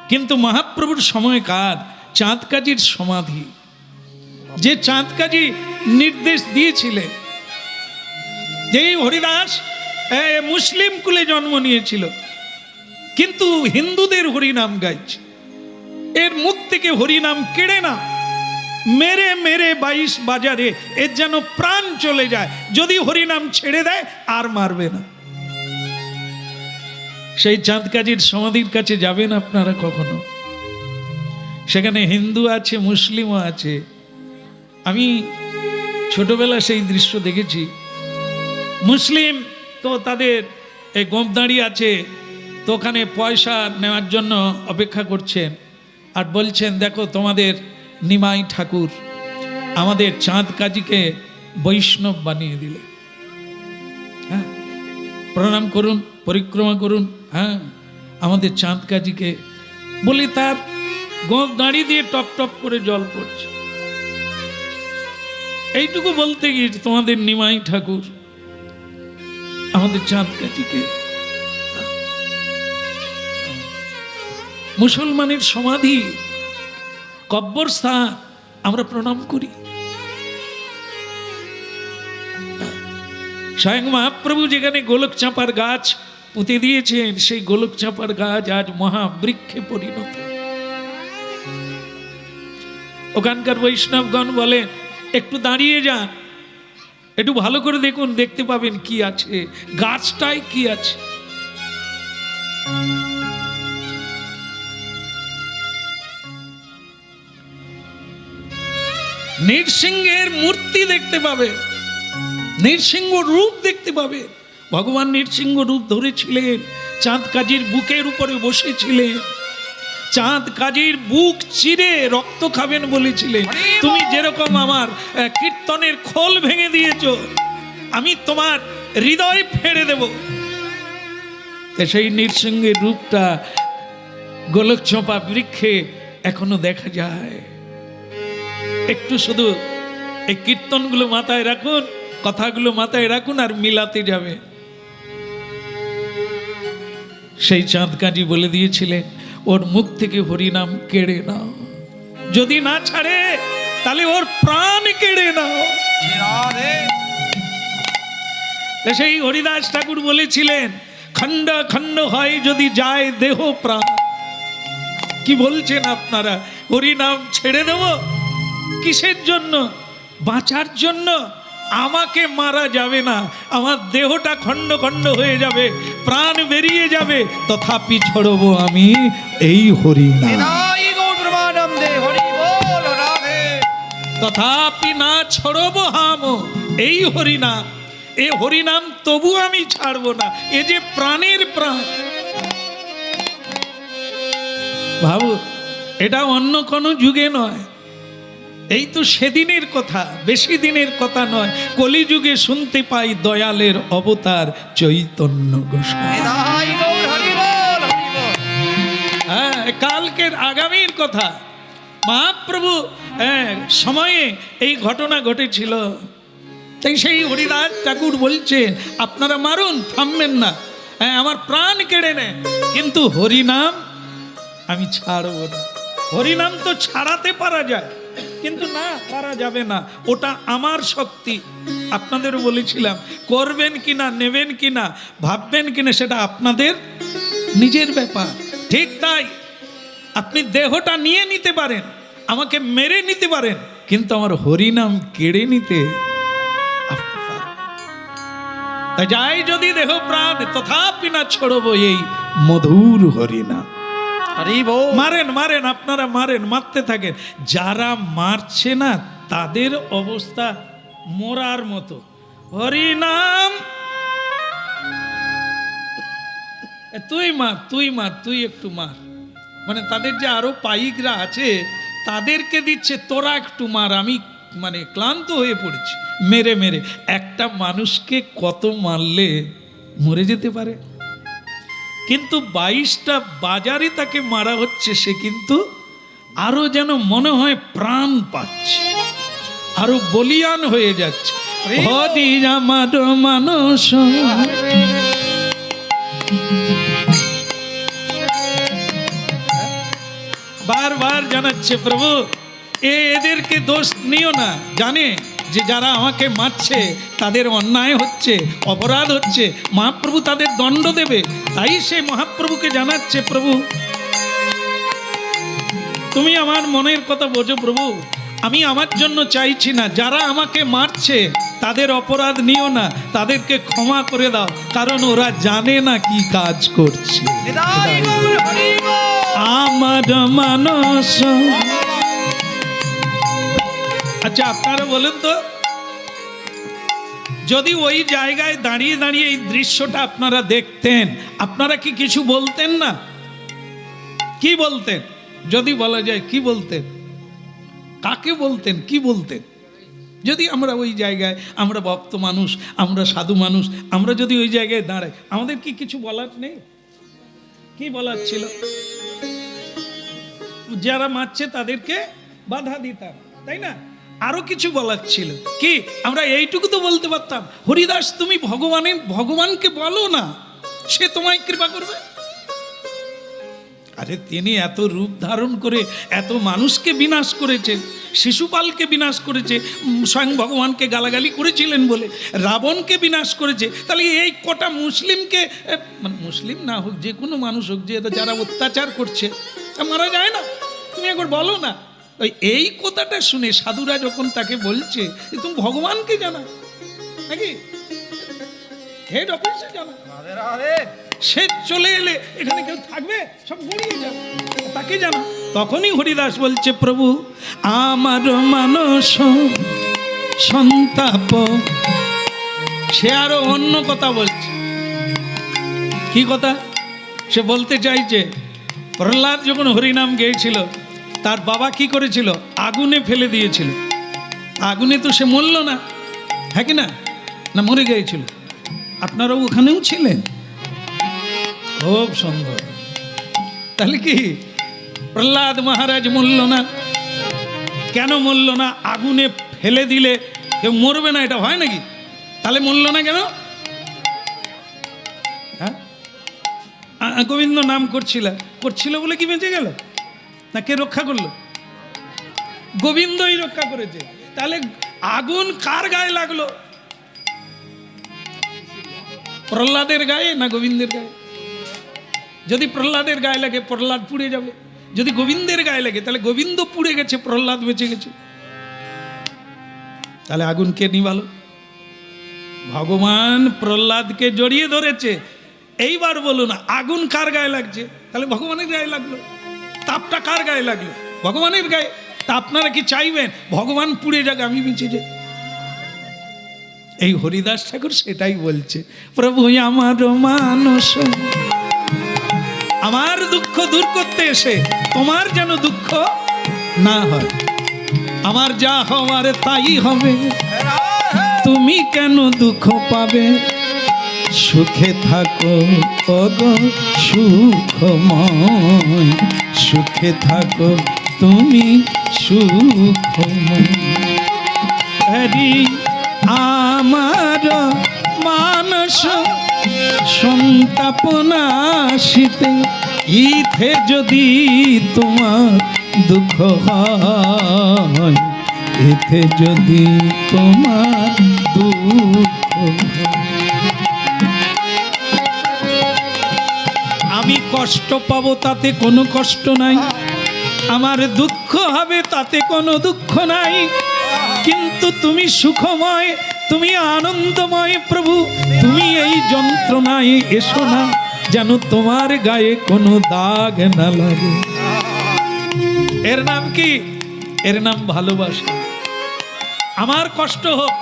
কিন্তু মহাপ্রভুর সময়কার চাঁদ কাজীর সমাধি, যে চাঁদ কাজী নির্দেশ দিয়েছিলেন, যেই হরিদাস মুসলিম কুলে জন্ম নিয়েছিল কিন্তু হিন্দুদের হরিনাম গাইছে, এর মুখ থেকে হরিনাম কেড়ে না, মেরে মেরে 22 বাজারে এর যেন প্রাণ চলে যায়। যদি হরিনাম ছেড়ে দেয় আর মারবে না। সেই চাঁদ কাজীর সমাধির কাছে যাবেন আপনারা কখনো, সেখানে হিন্দু আছে, মুসলিমও আছে। আমি ছোটবেলা সেই দৃশ্য দেখেছি। মুসলিম তো তাদের এই গোপদাঁড়ি আছে, তো ওখানে পয়সা নেওয়ার জন্য অপেক্ষা করছেন, আর বলছেন দেখো তোমাদের নিমাই ঠাকুর আমাদের চাঁদ কাজীকে বৈষ্ণব বানিয়ে দিলে, হ্যাঁ প্রণাম করুন, পরিক্রমা করুন, হ্যাঁ আমাদের চাঁদ কাজীকে বলে তার গোপ দাঁড়ি দিয়ে টপ টপ করে জল পড়ছে। এইটুকু বলতে গিয়ে তোমাদের নিমাই ঠাকুর আমাদের চাঁদ কাজীকে। মুসলমানের সমাধি, কব্বরস্থান আমরা প্রণাম করি। স্বয়ং মহাপ্রভু যেখানে গোলক চাঁপার গাছ পুঁতে দিয়েছেন, সেই গোলক চাঁপার গাছ আজ মহাবৃক্ষে পরিণত। ওখানকার বৈষ্ণবগণ বলেন একটু দাঁড়িয়ে যান, একটু ভালো করে দেখুন, দেখতে পাবেন কি আছে, গাছটায় কি আছে। নৃসিংহের মূর্তি দেখতে পাবে, নৃসিংহ রূপ দেখতে পাবে। ভগবান নৃসিংহ রূপ ধরেছিলেন, চাঁদ কাজীর বুকের উপরে বসেছিলেন, চাঁদ কাজীর বুক চিরে রক্ত খাবেন বলেছিলেন। তুমি যেরকম আমার কীর্তনের খোল ভেঙে দিয়েছ, আমি তোমার হৃদয় ফেড়ে দেব। সেই নৃসিংহের রূপটা গোলক চাঁপা বৃক্ষে এখনো দেখা যায়। একটু শুধু এই কীর্তনগুলো মাথায় রাখুন, কথাগুলো মাথায় রাখুন, আর মিলাতে যাবে। সেই চাঁদ কাজী বলে দিয়েছিলেন ওর মুখ থেকে হরিনাম কেড়ে নাও, যদি না ছাড়ে তাহলে ওর প্রাণ কেড়ে নাও। সেই হরিদাস ঠাকুর বলেছিলেন খণ্ড খণ্ড হয় যদি যায় দেহ প্রাণ। কি বলছেন আপনারা? হরিনাম ছেড়ে দেব কিসের জন্য? বাঁচার জন্য। আমাকে মারা যাবে না, আমার দেহটা খণ্ড খণ্ড হয়ে যাবে, প্রাণ বেরিয়ে যাবে, তথাপি ছড়ব আমি এই হরিনাম। তথাপি না ছড়ব হাম এই হরিনাম, এই হরিনাম তবু আমি ছাড়ব না। এ যে প্রাণের প্রাণ। ভাবো, এটা অন্য কোনো যুগে নয়, এই তো সেদিনের কথা, বেশি দিনের কথা নয়। কলিযুগে শুনতে পাই দয়ালের অবতার চৈতন্য গোসাই। নিতাই গৌর হরি বল, হরি বল। হ্যাঁ, কালকের আগামীর কথা। মহাপ্রভু সময়ে এই ঘটনা ঘটেছিল। তাই সেই হরিদাস ঠাকুর বলছেন, আপনারা মারুন, থামবেন না, আমার প্রাণ কেড়ে নেন, কিন্তু হরিনাম আমি ছাড়ব না। হরিনাম তো ছাড়াতে পারা যায়, কিন্তু না, পারা যাবে না। ওটা আমার শক্তি। আপনাদেরও বলেছিলাম, করবেন কিনা, নেবেন কিনা, ভাববেন কিনা, সেটা আপনাদের নিজের ব্যাপার। ঠিক তাই, আপনি দেহটা নিয়ে নিতে পারেন, আমাকে মেরে নিতে পারেন, কিন্তু আমার হরিনাম কেড়ে নিতে আপনি পারবেন। তাই যাই যদি দেহ প্রাণ, তথাপি না ছড়বো এই মধুর হরিনাম। হরি বল। মারেন মারেন, আপনারা মারেন, মারতে থাকেন। যারা মারছে না তাদের অবস্থা মরার মতো। হরিনাম, তুই মার, তুই মার, তুই একটু মার, মানে তাদের যে আরো পাইকরা আছে তাদেরকে দিচ্ছে, তোরা একটু মার, আমি মানে ক্লান্ত হয়ে পড়েছি মেরে মেরে। একটা মানুষকে কত মারলে মরে যেতে পারে, কিন্তু 22টা বাজারে তাকে মারা হচ্ছে, সে কিন্তু আরো যেন মনে হয় প্রাণ পাচ্ছে, আরো বলিয়ান হয়ে যাচ্ছে। হরি আমার মানুষ, বারবার জানাচ্ছে প্রভু এদেরকে দোষ নিও না, জানে যে যারা আমাকে মারছে তাদের অন্যায় হচ্ছে, অপরাধ হচ্ছে, মহাপ্রভু তাদের দণ্ড দেবে। তাই সে মহাপ্রভুকে জানাচ্ছে, প্রভু তুমি আমার মনের কথা বোঝো প্রভু, আমি আমার জন্য চাইছি না, যারা আমাকে মারছে তাদের অপরাধ নিও না, তাদেরকে ক্ষমা করে দাও, কারণ ওরা জানে না কি কাজ করছে। নিতাই গৌর হরি বল। আমার মানুষ। আচ্ছা, আপনারা বলেন তো, যদি ওই জায়গায় দাঁড়িয়ে দাঁড়িয়ে এই দৃশ্যটা আপনারা দেখতেন, আপনারা কি কিছু বলতেন না? কি বলতেন? যদি বলা যায় কি বলতেন? কাকে বলতেন? কি বলতেন? যদি আমরা ওই জায়গায়, আমরা ভক্ত মানুষ, আমরা সাধু মানুষ, আমরা যদি ওই জায়গায় দাঁড়াই, আমাদের কি কিছু বলার নেই? কি বলার ছিল? যারা মারছে তাদেরকে বাধা দিতাম, তাই না? আরো কিছু বলার ছিল কি? আমরা এইটুকু তো বলতে পারতাম, হরিদাস তুমি ভগবানকে বলো না, সে তোমায় কৃপা করবে। আরে তিনি এত রূপ ধারণ করে এত মানুষকে বিনাশ করেছেন, শিশুপালকে বিনাশ করেছে, স্বয়ং ভগবানকে গালাগালি করেছিলেন বলে রাবণকে বিনাশ করেছে। তাহলে এই কটা মুসলিমকে, মানে মুসলিম না হোক, যে কোনো মানুষ হোক, যে যারা অত্যাচার করছে, তা মারা যায় না? তুমি একবার বলো না। ওই এই কথাটা শুনে সাধুরা যখন তাকে বলছে তুমি ভগবানকে জানা নাকি, হেড অফিসে জানা, সে চলে এলে এখানে কেউ থাকবে, সব গড়িয়ে যাবে, তাকে জানা। তখনই হরিদাস বলছে, প্রভু আমার মানুষ সন্তাপ। সে আরো অন্য কথা বলছে। কি কথা সে বলতে চাইছে? প্রহ্লাদ যখন হরিনাম গেয়েছিল, তার বাবা কি করেছিল? আগুনে ফেলে দিয়েছিল। আগুনে তো সে মরল না, হ্যাঁ কি না? না মরে গিয়েছিল? আপনারাও ওখানেও ছিলেন, খুব সুন্দর। তাহলে কি প্রহ্লাদ মহারাজ মরল না? কেন মরল না? আগুনে ফেলে দিলে কেউ মরবে না, এটা হয় নাকি? তাহলে মরল না কেন? হ্যাঁ, গোবিন্দ নাম করছিল বলে কি বেঁচে গেল? না কে রক্ষা করলো? গোবিন্দই রক্ষা করেছে। তাহলে আগুন কার গায়ে লাগলো? প্রহ্লাদের গায়ে না গোবিন্দের গায়ে? যদি প্রহ্লাদের গায়ে লাগে প্রহ্লাদ পুড়ে যাবে, যদি গোবিন্দের গায়ে লাগে তাহলে গোবিন্দ পুড়ে গেছে, প্রহ্লাদ বেঁচে গেছে। তাহলে আগুন কে নিভালো? ভগবান প্রহ্লাদকে জড়িয়ে ধরেছে। এইবার বলুন, আগুন কার গায়ে লাগছে? তাহলে ভগবানের গায়ে লাগলো। তাপটা কার গায়ে লাগলো? ভগবানের গায়ে। তা আপনারা কি চাইবেন ভগবান পুড়ে যাক, আমি বেঁচে যাই? এই হরিদাস ঠাকুর সেটাই বলছে, প্রভু আমার মানুষ, আমার দুঃখ দূর করতে এসে তোমার যেন দুঃখ না হয়। আমার যা হওয়ার তাই হবে, তুমি কেন দুঃখ পাবে? সুখে থাকো ওগো সুখময়, সুখে থাকো তুমি সুখময়। হরি আমার মানস সন্তাপনাশিতে, ইথে যদি তোমার দুঃখ হয়, এতে যদি তোমার দুঃখ হয়। আমি কষ্ট পাবো তাতে কোনো কষ্ট নাই, আমার দুঃখ হবে তাতে কোনো দুঃখ নাই, কিন্তু তুমি সুখময়, তুমি আনন্দময় প্রভু, তুমি এই যন্ত্রণায় এসো না, যেন তোমার গায়ে কোনো দাগ না লাগে। এর নাম কি? এর নাম ভালোবাসা। আমার কষ্ট হোক,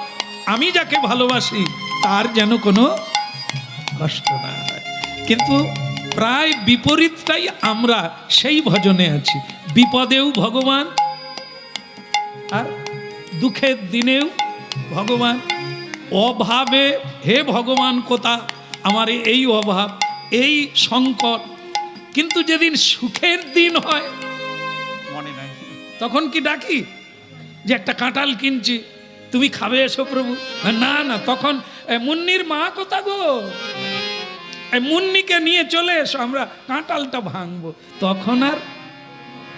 আমি যাকে ভালোবাসি তার যেন কোনো কষ্ট না হয়। কিন্তু প্রায় বিপরীতটাই আমরা সেই ভজনে আছি, বিপদেও ভগবান আর দুঃখের দিনেও ভগবান, অভাবে হে ভগবান কোথা আমার এই অভাব, এই সংকট। কিন্তু যেদিন সুখের দিন হয় মনে নাই, তখন কি ডাকি যে একটা কাঁঠাল কিনছি, তুমি খাবে এসো প্রভু? না না, তখন মুন্নির মা কোথা গো, মুন্নিকে নিয়ে চলে এসো, আমরা কাঁঠালটা ভাঙবো। তখন আর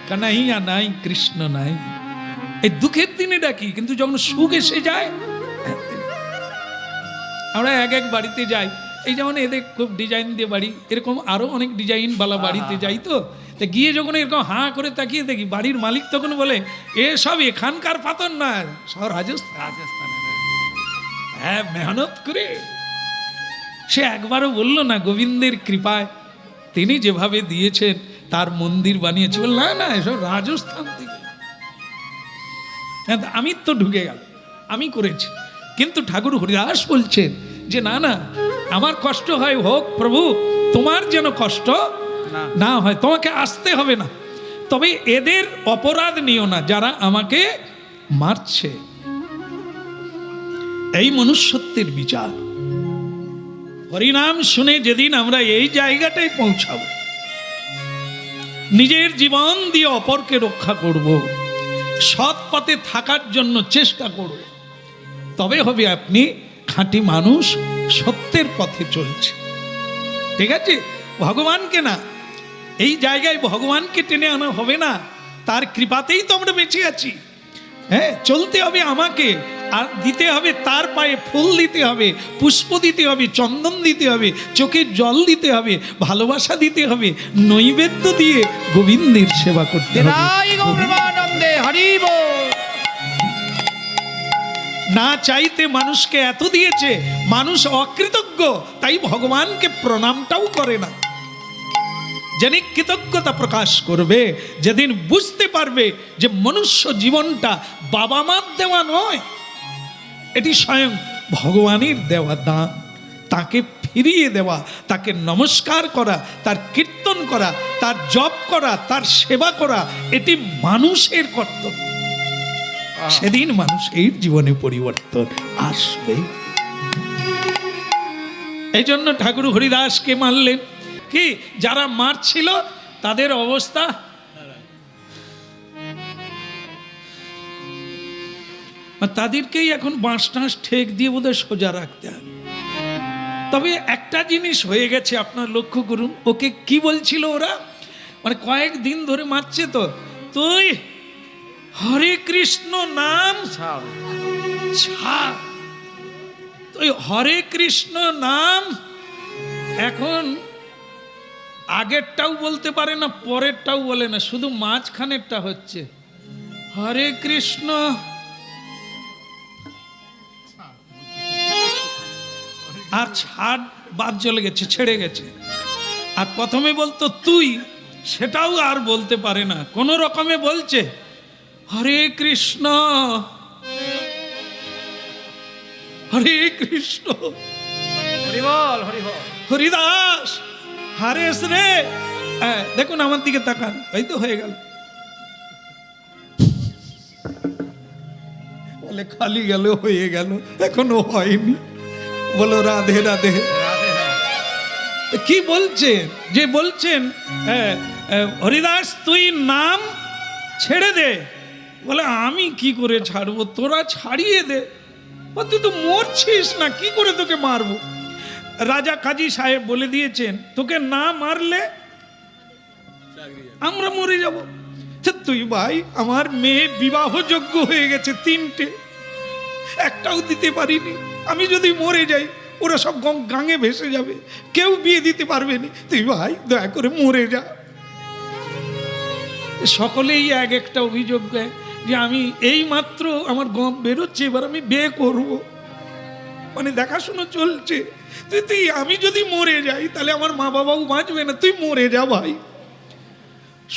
কানাইয়া নাই, কৃষ্ণ নাই। এই দুঃখের দিনে ডাকি, কিন্তু যখন সুখ এসে যায়, আমরা এক এক বাড়িতে যাই, এই যেমন এদের খুব ডিজাইন দিয়ে বাড়ি, এরকম আরো অনেক ডিজাইন বালা বাড়িতে যাই, তো গিয়ে যখন এরকম হাঁ করে তাকিয়ে দেখি, বাড়ির মালিক তখন বলে এ সব এখানকার পাথর না, সব রাজস্থান। হ্যাঁ, মেহনত করে। সে একবারও বললো না গোবিন্দের কৃপায় তিনি যেভাবে দিয়েছেন তার মন্দির বানিয়েছে, বল না না এসব রাজস্থান থেকে। আমি তো ঢুকে গেল, আমি করেছি। কিন্তু ঠাকুর হরিদাস বলছেন যে না না, আমার কষ্ট হয় হোক প্রভু, তোমার যেন কষ্ট না হয়, তোমাকে আসতে হবে না। তবে এদের অপরাধ নিও না যারা আমাকে মারছে। এই মনুষ্যত্বের বিচার। হরিনাম শুনে যেদিন আমরা এই জায়গাটায় পৌঁছাবো, নিজের জীবন দিয়ে অপরকে রক্ষা করব, সৎ পথে থাকার জন্য চেষ্টা করব, তবে হবে আপনি খাঁটি মানুষ, সত্যের পথে চলছে। ঠিক আছে? ভগবানকে না, এই জায়গায় ভগবানকে টেনে আনা হবে না, তার কৃপাতেই তো আমরা বেঁচে আছি। হ্যাঁ, চলতে হবে আমাকে, আর দিতে হবে তার পায়ে ফুল দিতে হবে, পুষ্প দিতে হবে, চন্দন দিতে হবে, চোখে জল দিতে হবে, ভালোবাসা দিতে হবে, নৈবেদ্য দিয়ে গোবিন্দের সেবা করতে হবে। না চাইতে মানুষকে এত দিয়েছে, মানুষ অকৃতজ্ঞ, তাই ভগবানকে প্রণামটাও করে না। যেদিন কৃতজ্ঞতা প্রকাশ করবে, যেদিন বুঝতে পারবে যে মনুষ্য জীবনটা বাবা মার দেওয়া নয়, এটি স্বয়ং ভগবানের দেওয়া দান, তাকে ফিরিয়ে দেওয়া, তাকে নমস্কার করা, তার কীর্তন করা, তার জপ করা, তার সেবা করা, এটি মানুষের কর্তব্য। সেদিন মানুষের জীবনে পরিবর্তন আসবে। এই জন্য ঠাকুর হরিদাসকে মারলেন। কি যারা মারছিল তাদের অবস্থা, তাদেরকেই এখন বাঁশ টাঁস ঠেক দিয়ে বোধহয় সোজা রাখতে হবে। তবে একটা জিনিস হয়ে গেছে, আপনার লক্ষ্য করুন, ওকে কি বলছিল ওরা, মানে কয়েকদিন ধরে মারছে, তো তুই হরে কৃষ্ণ নাম ছাড়, তুই হরে কৃষ্ণ নাম। এখন আগেরটাও বলতে পারে না, পরেরটাও বলে না, শুধু মাঝখানেরটা হচ্ছে হরে কৃষ্ণ। আর ছাড় বাদ চলে গেছে, ছেড়ে গেছে। আর প্রথমে বলতো তুই, সেটাও আর বলতে পারে না, কোন রকমে বলছে হরে কৃষ্ণ হরে কৃষ্ণ হরিবল হরিবল। হরিদাস হারেস রে, দেখুন আমার দিকে তাকান, এই তো হয়ে গেল। তাহলে খালি গেল, হয়ে গেল, এখনো হয়নি। বলো রাধে রাধে। কি বলছেন? যে বলছেন হরিদাস তুই নাম ছেড়ে দে। বলে আমি কি করে ছাড়বো, তোরা ছাড়িয়ে দে। তুই তো মরছিস না, কি করে তোকে মারবো? রাজা কাজী সাহেব বলে দিয়েছেন তোকে না মারলে আমরা মরে যাব। তুই ভাই, আমার মেয়ে বিবাহযোগ্য হয়ে গেছে 3টে, একটাও দিতে পারিনি। আমি যদি মরে যাই ওরা সব গাঙে ভেসে যাবে, কেউ বিয়ে দিতে পারবে না। তুই ভাই দয়া করে মরে যা। সকলেই এক একটা অভিযোগ দেয় যে আমি এই মাত্র আমার গপ বেরোচ্ছে, এবার আমি বিয়ে করব, মানে দেখাশুনো চলছে। তুই আমি যদি মরে যাই তাহলে আমার মা বাবাও বাঁচবে না, তুই মরে যা ভাই।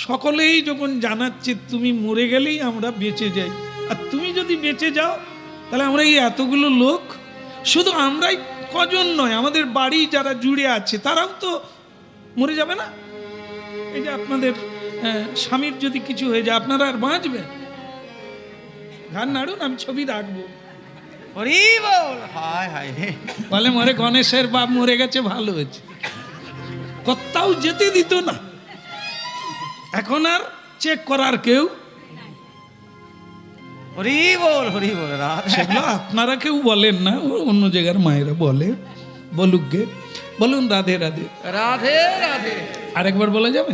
সকলেই যখন জানাচ্ছে তুমি মরে গেলেই আমরা বেঁচে যাই, আর তুমি যদি বেঁচে যাও তাহলে আমরা এই এতগুলো লোক, শুধু আমরাই কজন নয়, আমাদের বাড়ি যারা জুড়ে আছে তারাও তো মরে যাবে না। এই যে আপনাদের স্বামীর যদি কিছু হয়ে যায় আপনারা আর বাঁচবেন? ঘাড় নাড়ুন, আমি ছবি রাখবো। হরি বল। হায় হায় হে। বলে মরে গণেশের বাপ মরে গেছে, ভালো হয়েছে, কোথাও যেতে দিত না। এখন আর চেক করার কেউ। হরি বল, হরি বল। রাধে। সেগুলো আপনারা কেউ বলেন না, অন্য জায়গার মায়েরা বলে, বলুক গে। বলুন রাধে রাধে। রাধে রাধে। আরেকবার বলা যাবে?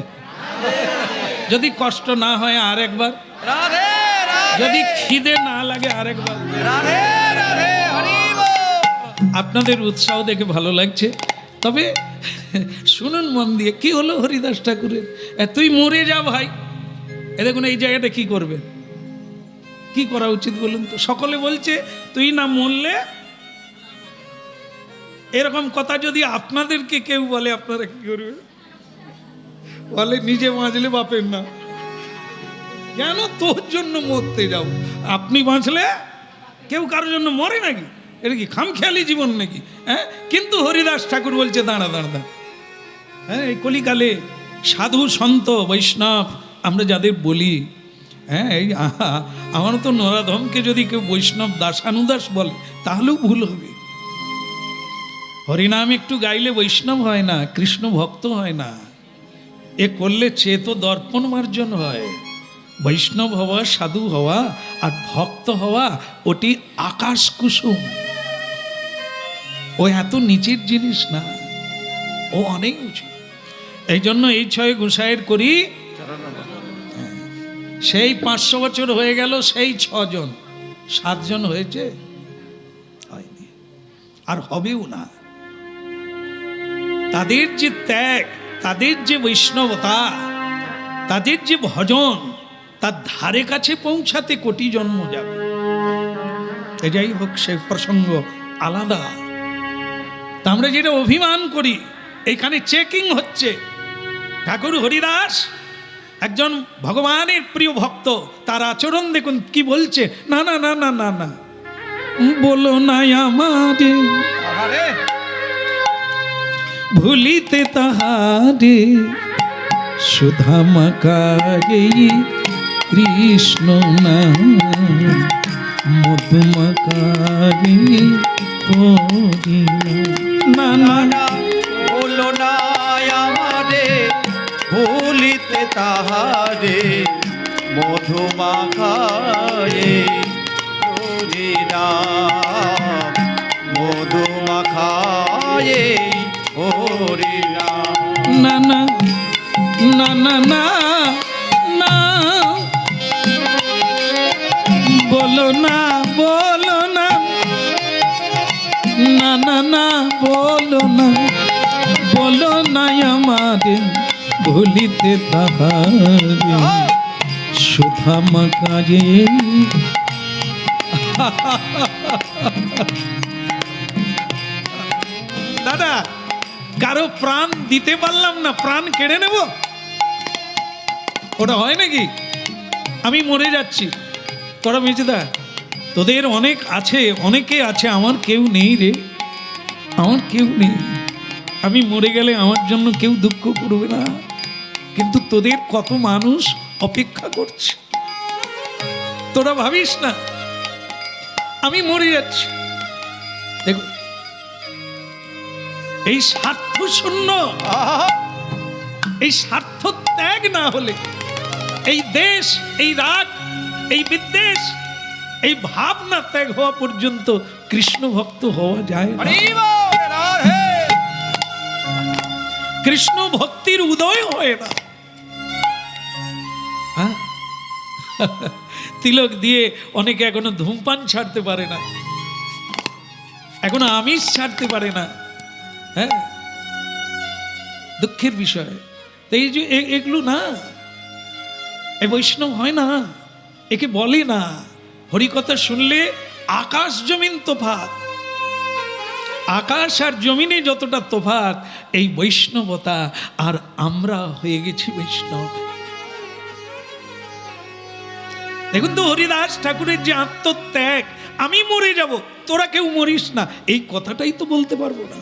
যদি কষ্ট না হয় আরেকবার, রাধে রাধে। যদি খিদে না লাগে আরেকবার। রাধে রাধে। হরি বল। আপনাদের উৎসাহ দেখে ভালো লাগছে। তবে শুনুন মন দিয়ে, কি হলো হরিদাস ঠাকুরের? তুই মরে যা ভাই। এ দেখুন এই জায়গাটা কি করবেন, কি করা উচিত বলুন তো? সকলে বলছে তুই না মরলে, এরকম কথা যদি আপনাদেরকে কেউ বলে আপনারা কি করবেন? বলে নিজে বাঁচলে বাপের না, কেন তোর জন্য মরতে যাও? আপনি বাঁচলে কেউ কারোর জন্য মরে নাকি? এটা কি খামখেয়ালি জীবন নাকি? হ্যাঁ, কিন্তু হরিদাস ঠাকুর বলছে দাঁড়া দাঁড়া দাঁড়া। হ্যাঁ, এই কলিকালে সাধু সন্ত বৈষ্ণব আমরা যাদের বলি, হ্যাঁ, এই আমার তো নরাধমকে যদি কেউ বৈষ্ণব দাসানুদাস বলে তাহলেও ভুল হবে। হরিনাম একটু গাইলে বৈষ্ণব হয় না, কৃষ্ণ ভক্ত হয় না। এ করলে চেত দর্পণ মার্জন হয়। বৈষ্ণব হওয়া, সাধু হওয়া আর ভক্ত হওয়া ওটি আকাশ কুসুম। ও এত নিচের জিনিস না, ও অনেক উঁচু। এই জন্য এই 6 গোসাইয়ের করি। সেই 500 বছর হয়ে গেল, সেই 6 জন 7 জন হয়েছে, হয়নি, আর হবেও না। তাদের যে ত্যাগ, তাদের যে বৈষ্ণবতা, তাদের যে ভজন, তার ধারে কাছে পৌঁছাতে কোটি জন্ম যাবে। যাই হোক, সে প্রসঙ্গ আলাদা। তা আমরা যেটা অভিমান করি, এখানে চেকিং হচ্ছে। ঠাকুর হরিদাস একজন ভগবানের প্রিয় ভক্ত, তার আচরণ দেখুন কি বলছে। না না না না না না, বলো না আমারে ভুলিতে তাহারে, সুধামাকারে কৃষ্ণ নাম, মধুমাকারে না না না, বলো না আমারে ভুলিতে তাহারে, মধুমাখায়ে হরি নাম, মধুমাখায়ে হরি নাম। না না না না না না, বলো না বলো না, না না না, বলো না, বলো না আমারে ভুলিতে তাহারে, সুধামাকারে। দাদা, কারো প্রাণ দিতে পারলাম না, প্রাণ কেড়ে নেব? ওটা হয় নাকি? আমি মরে যাচ্ছি, তোরা বেঁচে দা, তোদের অনেক আছে, অনেকে আছে, আমার কেউ নেই রে, আমার কেউ নেই। আমি মরে গেলে আমার জন্য কেউ দুঃখ করবে না, কিন্তু তোদের কত মানুষ অপেক্ষা করছে, তোরা ভাবিস না। আমি মরে যাচ্ছি। দেখুন, এই স্বার্থ শূন্য, এই স্বার্থ ত্যাগ না হলে এই দেশ, এই রাগ, এই বিদ্বেষ, এই ভাবনা ত্যাগ হওয়া পর্যন্ত কৃষ্ণ ভক্ত হওয়া যায় না। কৃষ্ণ ভক্তির উদয় হয় না। হ্যাঁ, তিলক দিয়ে অনেকে এখনো ধূমপান ছাড়তে পারে না, এখনো আমিষ ছাড়তে পারে না। হ্যাঁ, দুঃখের বিষয়। তো এই যে এগুলো না, এই বৈষ্ণব হয় না, একে বলে না। হরিকথা শুনলে আকাশ জমিন তফাৎ, আকাশ আর জমিনে যতটা তফাৎ, এই বৈষ্ণবতা আর আমরা হয়ে গেছি বৈষ্ণব। দেখুন তো হরিদাস ঠাকুরের যে আত্মত্যাগ, আমি মরে যাব, তোরা কেউ মরিস না, এই কথাটাই তো বলতে পারবো না।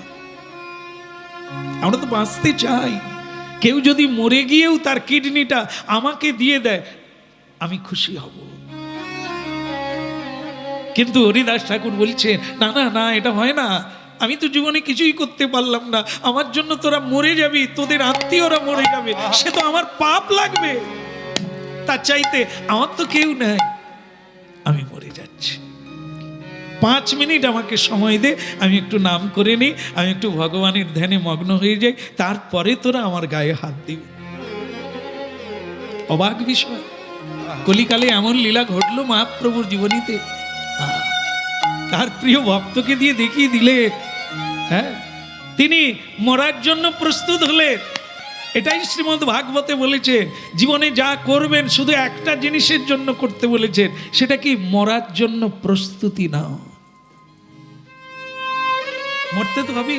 আমরা তো বাঁচতে চাই। কেউ যদি মরে গিয়েও তার কিডনিটা আমাকে দিয়ে দেয়, আমি খুশি হব। কিন্তু হরিদাস ঠাকুর বলছে না না না, এটা হয় না। আমি তো জীবনে কিছুই করতে পারলাম না, আমার জন্য তোরা মরে যাবি, তোদের আত্মীয়রা মরে যাবে, সে তো আমার পাপ লাগবে। তার চাইতে আমার তো কেউ নাই, আমি মরে যাচ্ছি। 5 মিনিট আমাকে সময় দে, আমি একটু নাম করে নিই, আমি একটু ভগবানের ধ্যানে মগ্ন হয়ে যাই, তারপরে তোরা আমার গায়ে হাত দিবি। অবাক বিষয়, কলিকালে এমন লীলা ঘটলো মহাপ্রভুর জীবনীতে। তার প্রিয় ভক্তকে দিয়ে দেখিয়ে দিলে, হ্যাঁ, তিনি মরার জন্য প্রস্তুত হলেন। এটাই শ্রীমদ্ ভাগবতে বলেছেন, জীবনে যা করবেন শুধু একটা জিনিসের জন্য করতে বলেছেন, সেটা কি? মরার জন্য প্রস্তুতি নাও। মরতে তো হবে।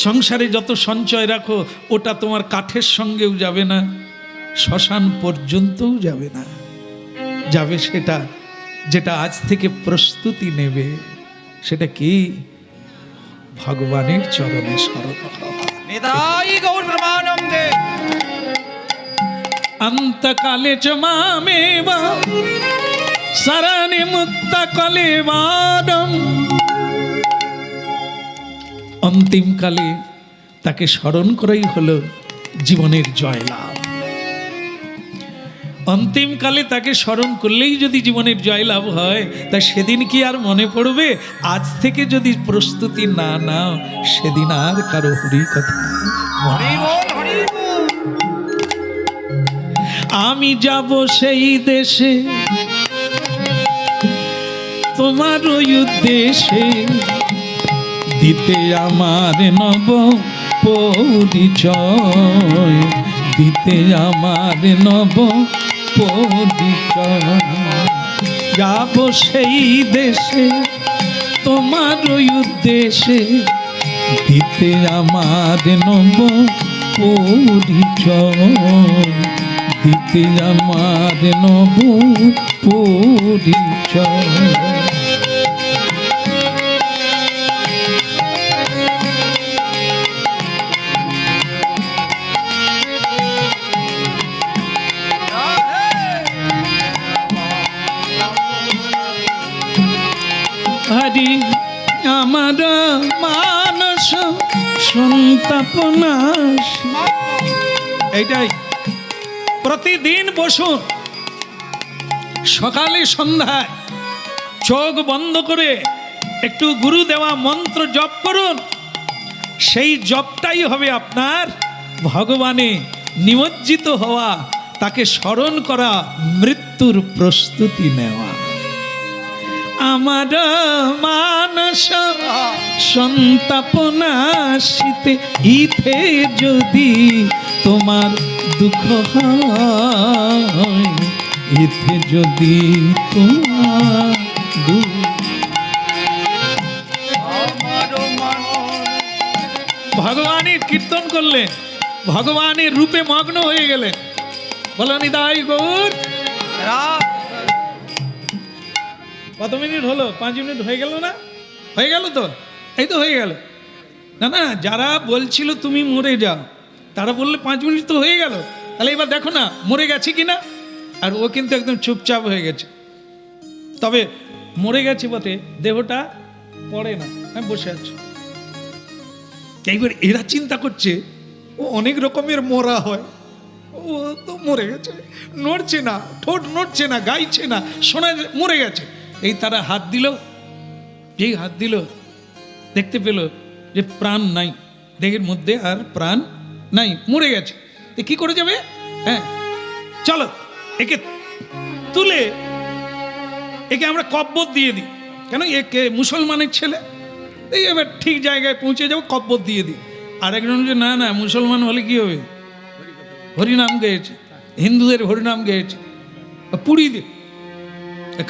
সংসারে যত সঞ্চয় রাখো, ওটা তোমার কাঠের সঙ্গেও যাবে না, শ্মশান পর্যন্তও যাবে না। যাবে সেটা যেটা আজ থেকে প্রস্তুতি নেবে। সেটা কি? ভগবানের চরণে শরণ হওয়া। অন্তকালে চ মামেবা শরণে মুক্তকালে বাদম। অন্তিমকালে তাকে স্মরণ করাই হলো জীবনের জয়লাভ। অন্তিমকালে তাকে স্মরণ করলেই যদি জীবনের জয়লাভ হয়, তা সেদিন কি আর মনে পড়বে? আজ থেকে যদি প্রস্তুতি না নাও, সেদিন আর কারো হরি কথা মনে। আমি যাব সেই দেশে তোমার ওই উদ্দেশ্যে, দিতে আমার নব পরিচয়, দিতে আমার নব পরিচয়। যাব সেই দেশে তোমার ওই উদ্দেশ্যে, দিতে আমার নব পরিচয়, দিতে আমার নব পরিচয়। হরি আমার মানস সন্তাপনাশ। এইটাই প্রতিদিন বসুন, সকালে সন্ধ্যায় চোখ বন্ধ করে একটু গুরু দেওয়া মন্ত্র জপ করুন। সেই জপটাই হবে আপনার ভগবানে নিমজ্জিত হওয়া, তাকে স্মরণ করা, মৃত্যুর প্রস্তুতি নেওয়া। আমার মানস সন্তাপনাশিতে ইথে যদি তোমার দুঃখ হয়, ইথে যদি তোমার ভগবানের কীর্তন করলেন, ভগবানের রূপে মগ্ন হয়ে গেলেন। বলো নিতাই গৌর। কত মিনিট হলো? 5 মিনিট হয়ে গেল না? হয়ে গেল তো? এই তো হয়ে গেল। না না, যারা বলছিল তুমি মরে যাও, তারা বললে 5 মিনিট তো হয়ে গেল। তাহলে এবার দেখো না মরে গেছে কিনা। আর ও কিন্তু একদম চুপচাপ হয়ে গেছে। তবে মরে গেছে বটে, দেহটা পড়ে না, হ্যাঁ বসে আছে। এইবার এরা চিন্তা করছে ও অনেক রকমের মরা হয়, ও তো মরে গেছে, নড়ছে না, ঠোঁট নড়ছে না, গাইছে না, শোনা মরে গেছে। এই তারা হাত দিল, যেই হাত দিল দেখতে পেল যে প্রাণ নাই, দেহের মধ্যে আর প্রাণ নাই, মরে গেছে। এ কি করে যাবে? হ্যাঁ চলো একে তুলে একে আমরা কব্বর দিয়ে দিই। কেন? একে মুসলমানের ছেলে, এই এবার ঠিক জায়গায় পৌঁছে যাবো, কব্বর দিয়ে দিই। আর একজন যে না না, মুসলমান হলে কি হবে, হরিনাম গেয়েছে, হিন্দুদের হরিনাম গেয়েছে, পুড়িয়ে দে,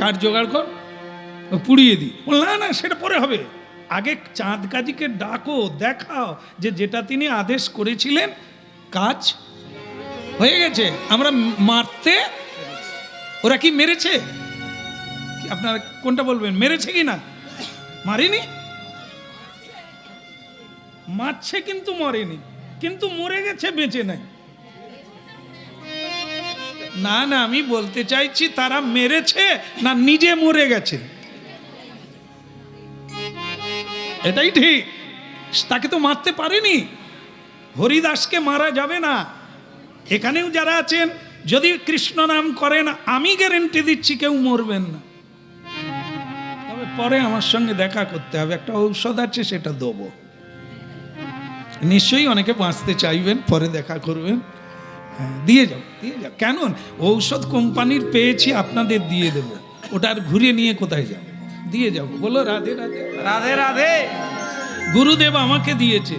কাঠ জোগাড় কর, পুড়িয়ে দিই। না না সেটা পরে হবে, আগে চাঁদ কাজীকে ডাকো, দেখাও যে যেটা তিনি আদেশ করেছিলেন কাজ হয়ে গেছে। আমরা মারতে, ওরা কি মেরেছে? আপনারা কোনটা বলবেন, মেরেছে কি না? মারেনি, মারছে কিন্তু মরেনি, কিন্তু মরে গেছে, বেঁচে নাই। না না, আমি বলতে চাইছি তারা মেরেছে না নিজে মরে গেছে, এটাই ঠিক। তাকে তো মারতে পারেনি, হরিদাসকে মারা যাবে না। এখানেও যারা আছেন যদি কৃষ্ণ নাম করেন, আমি গ্যারেন্টি দিচ্ছি কেউ মরবেন না। তবে পরে আমার সঙ্গে দেখা করতে হবে, একটা ঔষধ আছে সেটা দেবো। নিশ্চয়ই অনেকে বাঁচতে চাইবেন, পরে দেখা করবেন। হ্যাঁ দিয়ে যাও, দিয়ে যাও। কেন? ঔষধ কোম্পানির পেয়েছি, আপনাদের দিয়ে দেব, ওটা আর ঘুরে নিয়ে কোথায় যাও, দিয়ে যাবো। বলো রাধে রাধে। রাধে রাধে। গুরুদেব আমাকে দিয়েছে,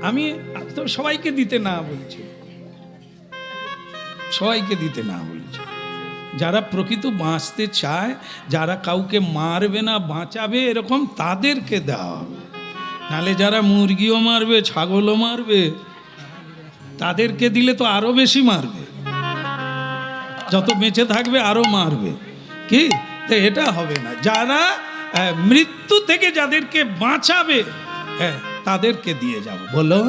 আমি তো সবাইকে দিতে না বলছি, সবাইকে দিতে না বলছি। যারা প্রকৃত বাঁচতে চায়, যারা কাউকে মারবে না বাঁচাবে এরকম, তাদেরকে দেওয়া হবে। নালে যারা মুরগিও মারবে, ছাগলও মারবে, তাদেরকে দিলে তো আরো বেশি মারবে, যত বেঁচে থাকবে আরো মারবে। কি? তো এটা হবে না। যারা মৃত্যু থেকে যাদেরকে বাঁচাবে, হ্যাঁ তাদেরকে দিয়ে যাব। বলো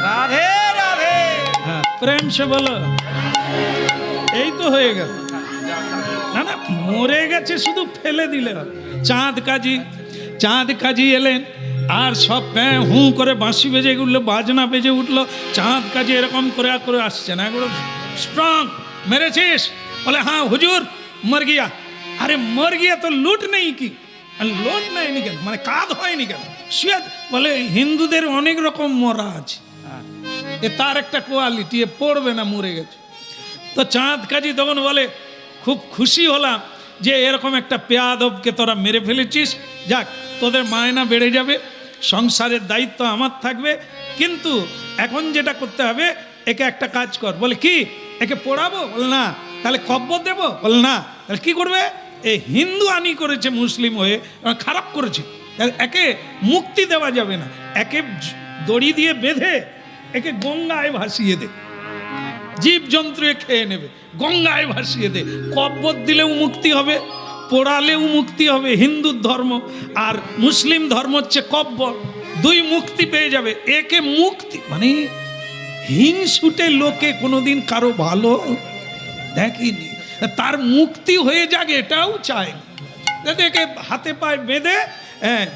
রাধে রাধে। হ্যাঁ প্রেম সে বলো। এই তো হয়ে গেল। না না, মরে গেছে শুধু ফেলে দিলে হবে। চাঁদ কাজী এলেন, আর সব হু করে বাঁশি বেজে উঠলো, বাজনা বেজে উঠলো। চাঁদ কাজী এরকম করে করে আসছে না, এগুলো স্ট্রং। মেরেছিস? বলে হ্যাঁ হুজুর মর গিয়া। আরে মর গিয়া তো লুট নেই কি? লোট নেয়নি কেন, মানে কাঁধ হয়নি কেন? শুয়ে বলে হিন্দুদের অনেক রকম মরা আছে, এ তার একটা কোয়ালিটি, এ পড়বে না, মরে গেছে। তো চাঁদ কাজী তখন বলে খুব খুশি হলাম যে এরকম একটা পেয়াদবকে তোরা মেরে ফেলেছিস, যাক তোদের মায়না বেড়ে যাবে, সংসারের দায়িত্ব আমার থাকবে। কিন্তু এখন যেটা করতে হবে, একে একটা কাজ কর। বলে কি? একে পোড়াবো? বলে না। তাহলে কব্বর দেবো? বলে না। তাহলে কি করবে? এই হিন্দু আনি করেছে মুসলিম হয়ে, খারাপ করেছে, একে মুক্তি দেওয়া যাবে না। একে দড়ি দিয়ে বেঁধে একে গঙ্গায় ভাসিয়ে দে, জীবজন্তু খেয়ে নেবে, গঙ্গায় ভাসিয়ে দে। কব্বর দিলেও মুক্তি হবে, পোড়ালেও মুক্তি হবে। হিন্দুর ধর্ম আর মুসলিম ধর্ম হচ্ছে কব্বর, দুই মুক্তি পেয়ে যাবে। একে মুক্তি মানে হিংসুটে লোকে কোনোদিন কারো ভালো দেখেনি, তার মুক্তি হয়ে যাক এটাও চায়। একে হাতে পায়ে বেঁধে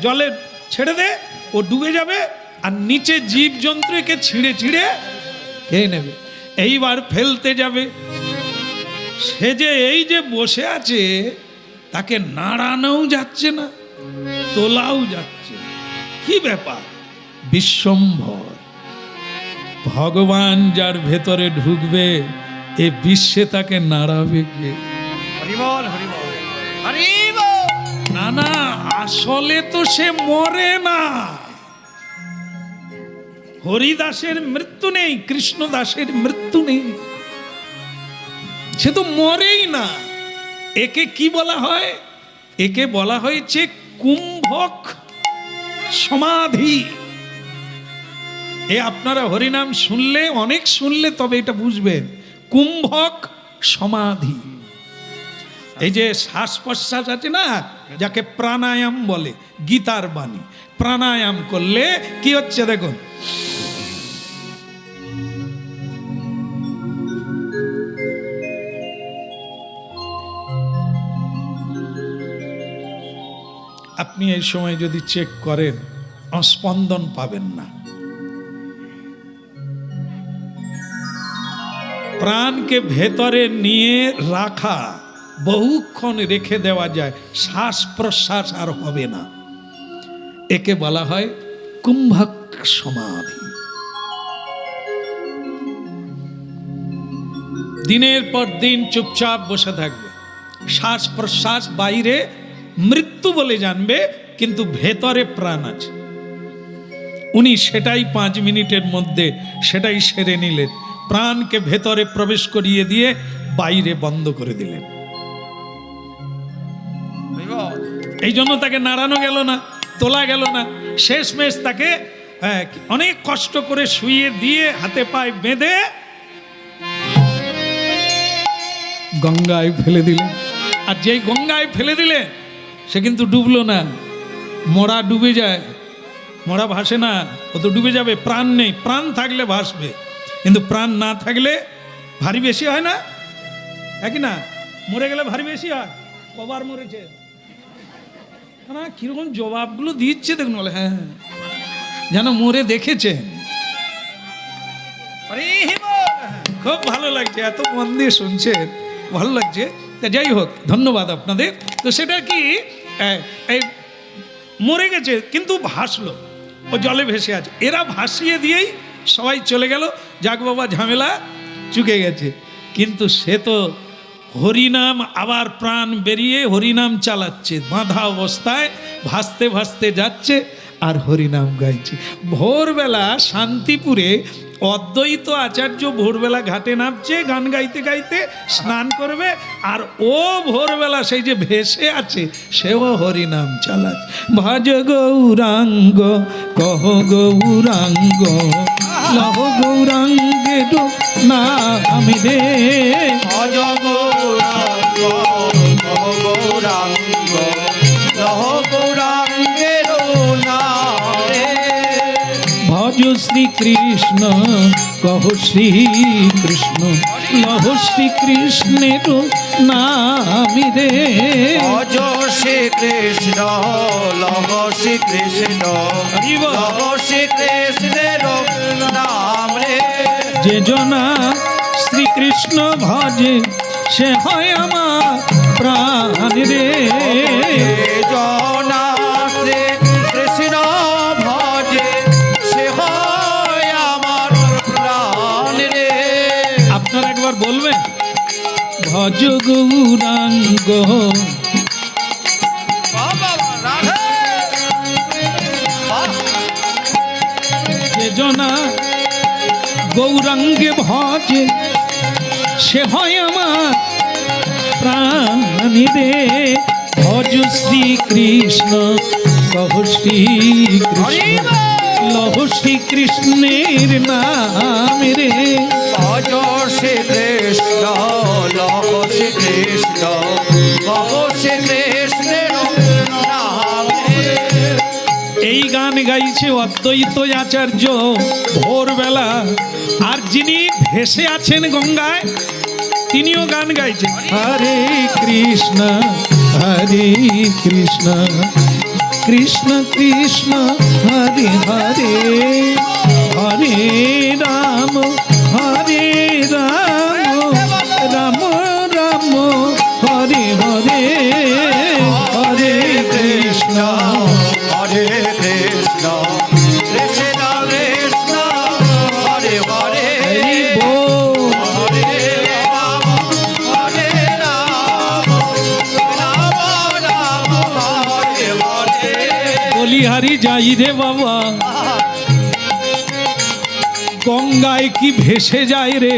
জলে ছেড়ে দে, ও ডুবে যাবে, আর নিচে জীবজন্তু একে ছিঁড়ে ছিঁড়ে খেয়ে নেবে। এইবার ফেলতে যাবে, সে যে এই যে বসে আছে, তাকে নাড়ানোও যাচ্ছে না, তোলাও যাচ্ছে। কি ব্যাপার? বিশ্বম্ভর ভগবান যার ভেতরে ঢুকবে, এ বিশ্বে তাকে নাড়াবে কে? হরিবল হরিবল হরিবল। না না, আসলে তো সে মরে না। হরিদাসের মৃত্যু নেই, কৃষ্ণদাসের মৃত্যু নেই, সে তো মরেই না। একে কি বলা হয়? একে বলা হয়েছে কুম্ভক সমাধি। এ আপনারা হরিনাম শুনলে, অনেক শুনলে তবে এটা বুঝবেন, কুম্ভক সমাধি। এই যে শ্বাস প্রশ্বাস আছে না, যাকে প্রাণায়াম বলে, গীতার বাণী। প্রাণায়াম করলে কি হচ্ছে দেখুন, আপনি এই সময় যদি চেক করেন স্পন্দন পাবেন না। প্রাণকে ভেতরে নিয়ে রাখা, বহুক্ষণ রেখে দেওয়া যায়, শ্বাস প্রশ্বাস আর হবে না। একে বলা হয় কুম্ভক সমাধি। দিনের পর দিন চুপচাপ বসে থাকবে, শ্বাস প্রশ্বাস বাইরে মৃত্যু বলে জানবে, কিন্তু ভেতরে প্রাণ আছে। উনি সেটাই 5 মিনিটের মধ্যে সেটাই সেরে নিলেন, প্রাণকে ভেতরে প্রবেশ করিয়ে দিয়ে বাইরে বন্ধ করে দিলেন। এই জন্য তাকে নাড়ানো গেল না, তোলা গেল না, শেষমেশ তাকে অনেক কষ্ট করে শুইয়ে দিয়ে হাতে পায়ে বেঁধে গঙ্গায় ফেলে দিলেন। আর যেই গঙ্গায় ফেলে দিলে সে কিন্তু ডুবলো না। মরা ডুবে যায়, মরা ভাসে না, ও তো ডুবে যাবে। প্রাণ নেই, প্রাণ থাকলে ভাসবে, কিন্তু প্রাণ না থাকলে ভারী বেশি হয় না, একই না? মরে গেলে ভারী বেশি হয়। কবার মরেছে না, কিরকম জবাবগুলো দিচ্ছে দেখুন, বলে হ্যাঁ যেন মরে দেখেছেন। খুব ভালো লাগছে, এত মন দিয়ে শুনছেন, ভালো লাগছে। তা যাই হোক, ধন্যবাদ আপনাদের। তো সেটা কি, এই মরে গেছে কিন্তু ভাসলো, ও জলে ভেসে আছে। এরা ভাসিয়ে দিয়েই সবাই চলে গেল, যাক বাবা ঝামেলা চুকে গেছে। কিন্তু সে তো হরিনাম, আবার প্রাণ বেরিয়ে হরিনাম চালাচ্ছে, বাঁধা অবস্থায় ভাসতে ভাসতে যাচ্ছে আর হরিনাম গাইছে। ভোরবেলা শান্তিপুরে অদ্বৈত আচার্য ভোরবেলা ঘাটে নামছে, গান গাইতে গাইতে স্নান করবে, আর ও ভোরবেলা সেই যে ভেসে আছে সেও হরিনাম চালাচ্ছে। ভজ গৌরাঙ্গ কহ গৌরাঙ্গ লহ গৌরাঙ্গের নাম রে, ভজ গৌরাঙ্গ কহ গৌরাঙ্গ লহ গৌরাঙ্গের নাম রে। ভজ শ্রীকৃষ্ণ কহ শ্রীকৃষ্ণ লহ শ্রীকৃষ্ণের নাম রে। ভজ শ্রীকৃষ্ণ লহ শ্রীকৃষ্ণ লহ শ্রীকৃষ্ণের নাম রে। যে জনা শ্রীকৃষ্ণ ভজে সে হয় আমার প্রাণ রে। জনা শ্রীকৃষ্ণ ভজে সে হয় আমার প্রাণ রে। আপনারা একবার বলবেন, ভজ গৌরাঙ্গ যে জনা গৌরাঙ্গে ভজে সে হয় আমার প্রাণ রে। ভজ শ্রীকৃষ্ণ কহ শ্রীকৃষ্ণ লহ শ্রীকৃষ্ণের নাম রে। ভজ শ্রীকৃষ্ণ লহ শ্রীকৃষ্ণ লহ শ্রীকৃষ্ণের নাম রে। এই গান গাইছে অদ্বৈত আচার্য ভোরবেলা, আর যিনি ভেসে আছেন গঙ্গায় তিনিও গান গাইছেন, হরে কৃষ্ণ হরে কৃষ্ণ কৃষ্ণ কৃষ্ণ হরে হরে, হরে রাম হরে রাম রাম রাম হরে হরে, হরে কৃষ্ণ হরে কৃষ্ণ কৃষ্ণ কৃষ্ণ হরে হরে, হরি বল। হরে রাম হরে রাম রাম রাম হরে হরে। বলিহারি যাই রে বাবা, গঙ্গায় কি ভেসে যায় রে।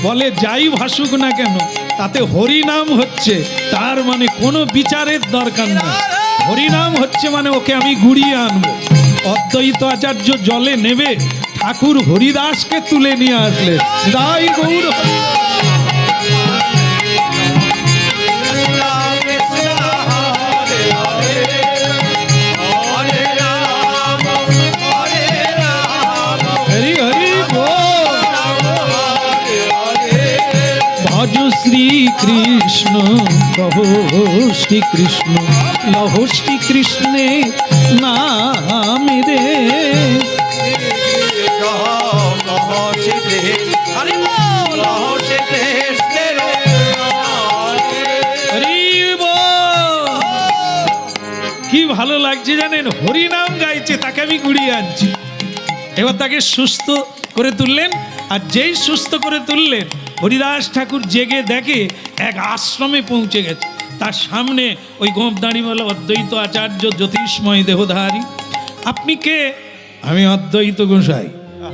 বলে যাই ভাসুক না কেন, তাতে হরিনাম হচ্ছে, তার মানে কোনো বিচারের দরকার নেই। হরিনাম হচ্ছে মানে ওকে আমি গুড়িয়ে আনবো। অদ্বৈত আচার্য জলে নেবে, ঠাকুর হরিদাসকে তুলে নিয়ে আসলে দাই গৌর। হরি হরি বল। ভজ শ্রীকৃষ্ণ কহ শ্রীকৃষ্ণ লহ শ্রীকৃষ্ণে নামে রে। হরি বল। কি ভালো লাগছে জানেন, হরি নাম গাইছে, তাকে আমি কুড়িয়ে আনছি। এবার তাকে সুস্থ করে তুললেন, আর যেই সুস্থ করে তুললেন হরিদাস ঠাকুর জেগে দেখে এক আশ্রমে পৌঁছে গেছে। তার সামনে ওই গোপ দাঁড়িয়ে অদ্বৈত আচার্য জ্যোতিষময় দেহধারী। আপনি কে? আমি অদ্বৈত গোসাই।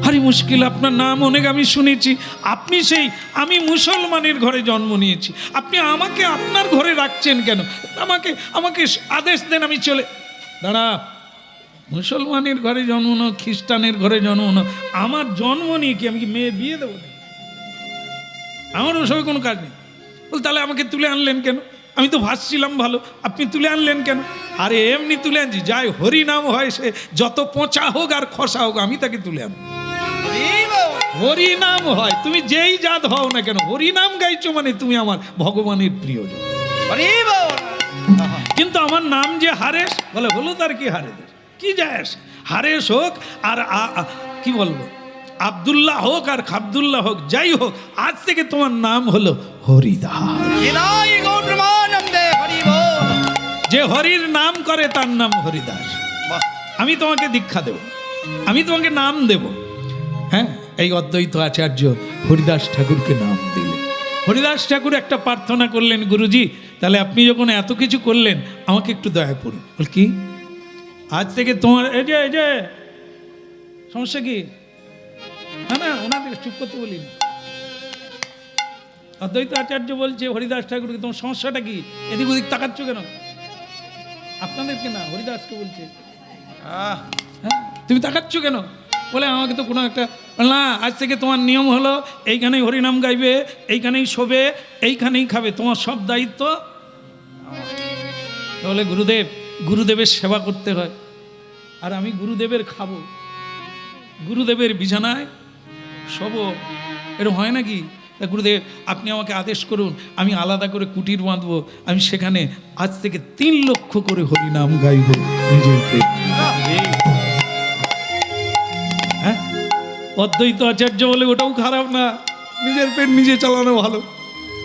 আরে মুশকিল, আপনার নাম অনেক আমি শুনেছি। আপনি সেই, আমি মুসলমানের ঘরে জন্ম নিয়েছি, আপনি আমাকে আপনার ঘরে রাখছেন কেন? আমাকে আমাকে আদেশ দেন, আমি চলে। দাঁড়া, মুসলমানের ঘরে জন্ম না, খ্রিস্টানের ঘরে জন্ম না, আমার জন্ম নিয়ে কি আমি কি মেয়ে বিয়ে দেবো? আমার ওসবে কোনো কাজ নেই। বল তাহলে আমাকে তুলে আনলেন কেন? আমি তো ভাসছিলাম ভালো, আপনি তুলে আনলেন কেন? আরে এমনি তুলে আনছি, যাই হরি নাম হয়, সে যত পচা হোক আর খসা হোক, আমি তাকে তুলে আনবো। হরি নাম হয়, তুমি যেই জাত হও না কেন, হরি নাম গাইছো মানে তুমি আমার ভগবানের প্রিয়জন। কিন্তু আমার নাম যে হারেস, বলে হলো তার কি হারেস, কি যায় আসে? হারেস হোক আর কি বলবো, আব্দুল্লাহ হোক আর খাবদুল্লাহ হোক, যাই হোক, আজ থেকে তোমার নাম হলো হরিদাস। যে হরির নাম করে তার নাম হরিদাস। আমি তোমাকে দীক্ষা দেব, আমি তোমাকে নাম দেব। হ্যাঁ, এই অদ্বৈত আচার্য হরিদাস ঠাকুরকে নাম দিলেন। হরিদাস ঠাকুর একটা প্রার্থনা করলেন, গুরুজি তাহলে আপনি যখন এত কিছু করলেন, আমাকে একটু দয়া করুন। বল কি? আজ থেকে তোমার এই যে সমস্যা কি? না না, ওনাদের চুপ করতে বলিনি। অদ্বৈত আচার্য বলছে হরিদাস ঠাকুরকে, তোমার সমস্যাটা কি? এদিক ওদিক তাকাচ্ছ কেন? আপনাদেরকে না, হরিদাসকে বলছে। হ্যাঁ, তুমি তাকাচ্ছ কেন? বলে আমাকে তো কোনো একটা, না আজ থেকে তোমার নিয়ম হলো এইখানেই হরিনাম গাইবে, এইখানেই শোবে, এইখানেই খাবে, তোমার সব দায়িত্ব। তাহলে গুরুদেবের সেবা করতে হয়, আর আমি গুরুদেবের খাবো, গুরুদেবের বিছানায় শোবো, এরকম হয় নাকি? গুরুদেব আপনি আমাকে আদেশ করুন, আমি আলাদা করে কুটির বাঁধবো, আমি সেখানে আজ থেকে 3 লক্ষ করে হরিনাম গাইব নিজের পেট। হ্যাঁ, অদ্বৈত আচার্য বলে ওটাও খারাপ না, নিজের পেট নিজে চালানো ভালো,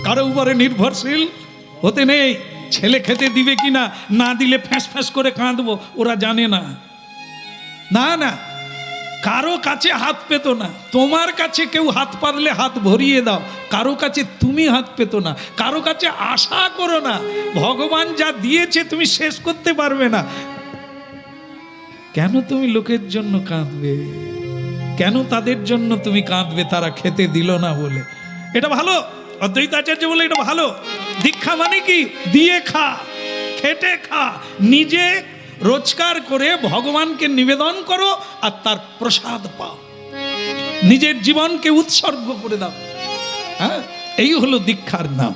কারো উপরে নির্ভরশীল হতে নেই। ছেলে খেতে দিবে কিনা, না দিলে ফ্যাঁস ফ্যাঁস করে কাঁদবো, ওরা জানে না। না না, কারো কাছে হাত পেত না, তোমার কাছে কেউ হাত পারলে হাত ভরিয়ে দাও, কারো কাছে তুমি হাত পেত না, কারো কাছে আশা করো না। ভগবান যা দিয়েছে তুমি শেষ করতে পারবে না। কেন তুমি লোকের জন্য কাঁদবে? কেন তাদের জন্য তুমি কাঁদবে? তারা খেতে দিল না বলে। এটা ভালো, অদ্বৈত আচার্য বলে এটা ভালো। দীক্ষা মানে কি? দিয়ে খা, খেটে খা, নিজে রোজগার করে ভগবানকে নিবেদন করো আর তার প্রসাদ পাও, নিজের জীবনকে উৎসর্গ করে দাও। হ্যাঁ, এই হলো দীক্ষার নাম।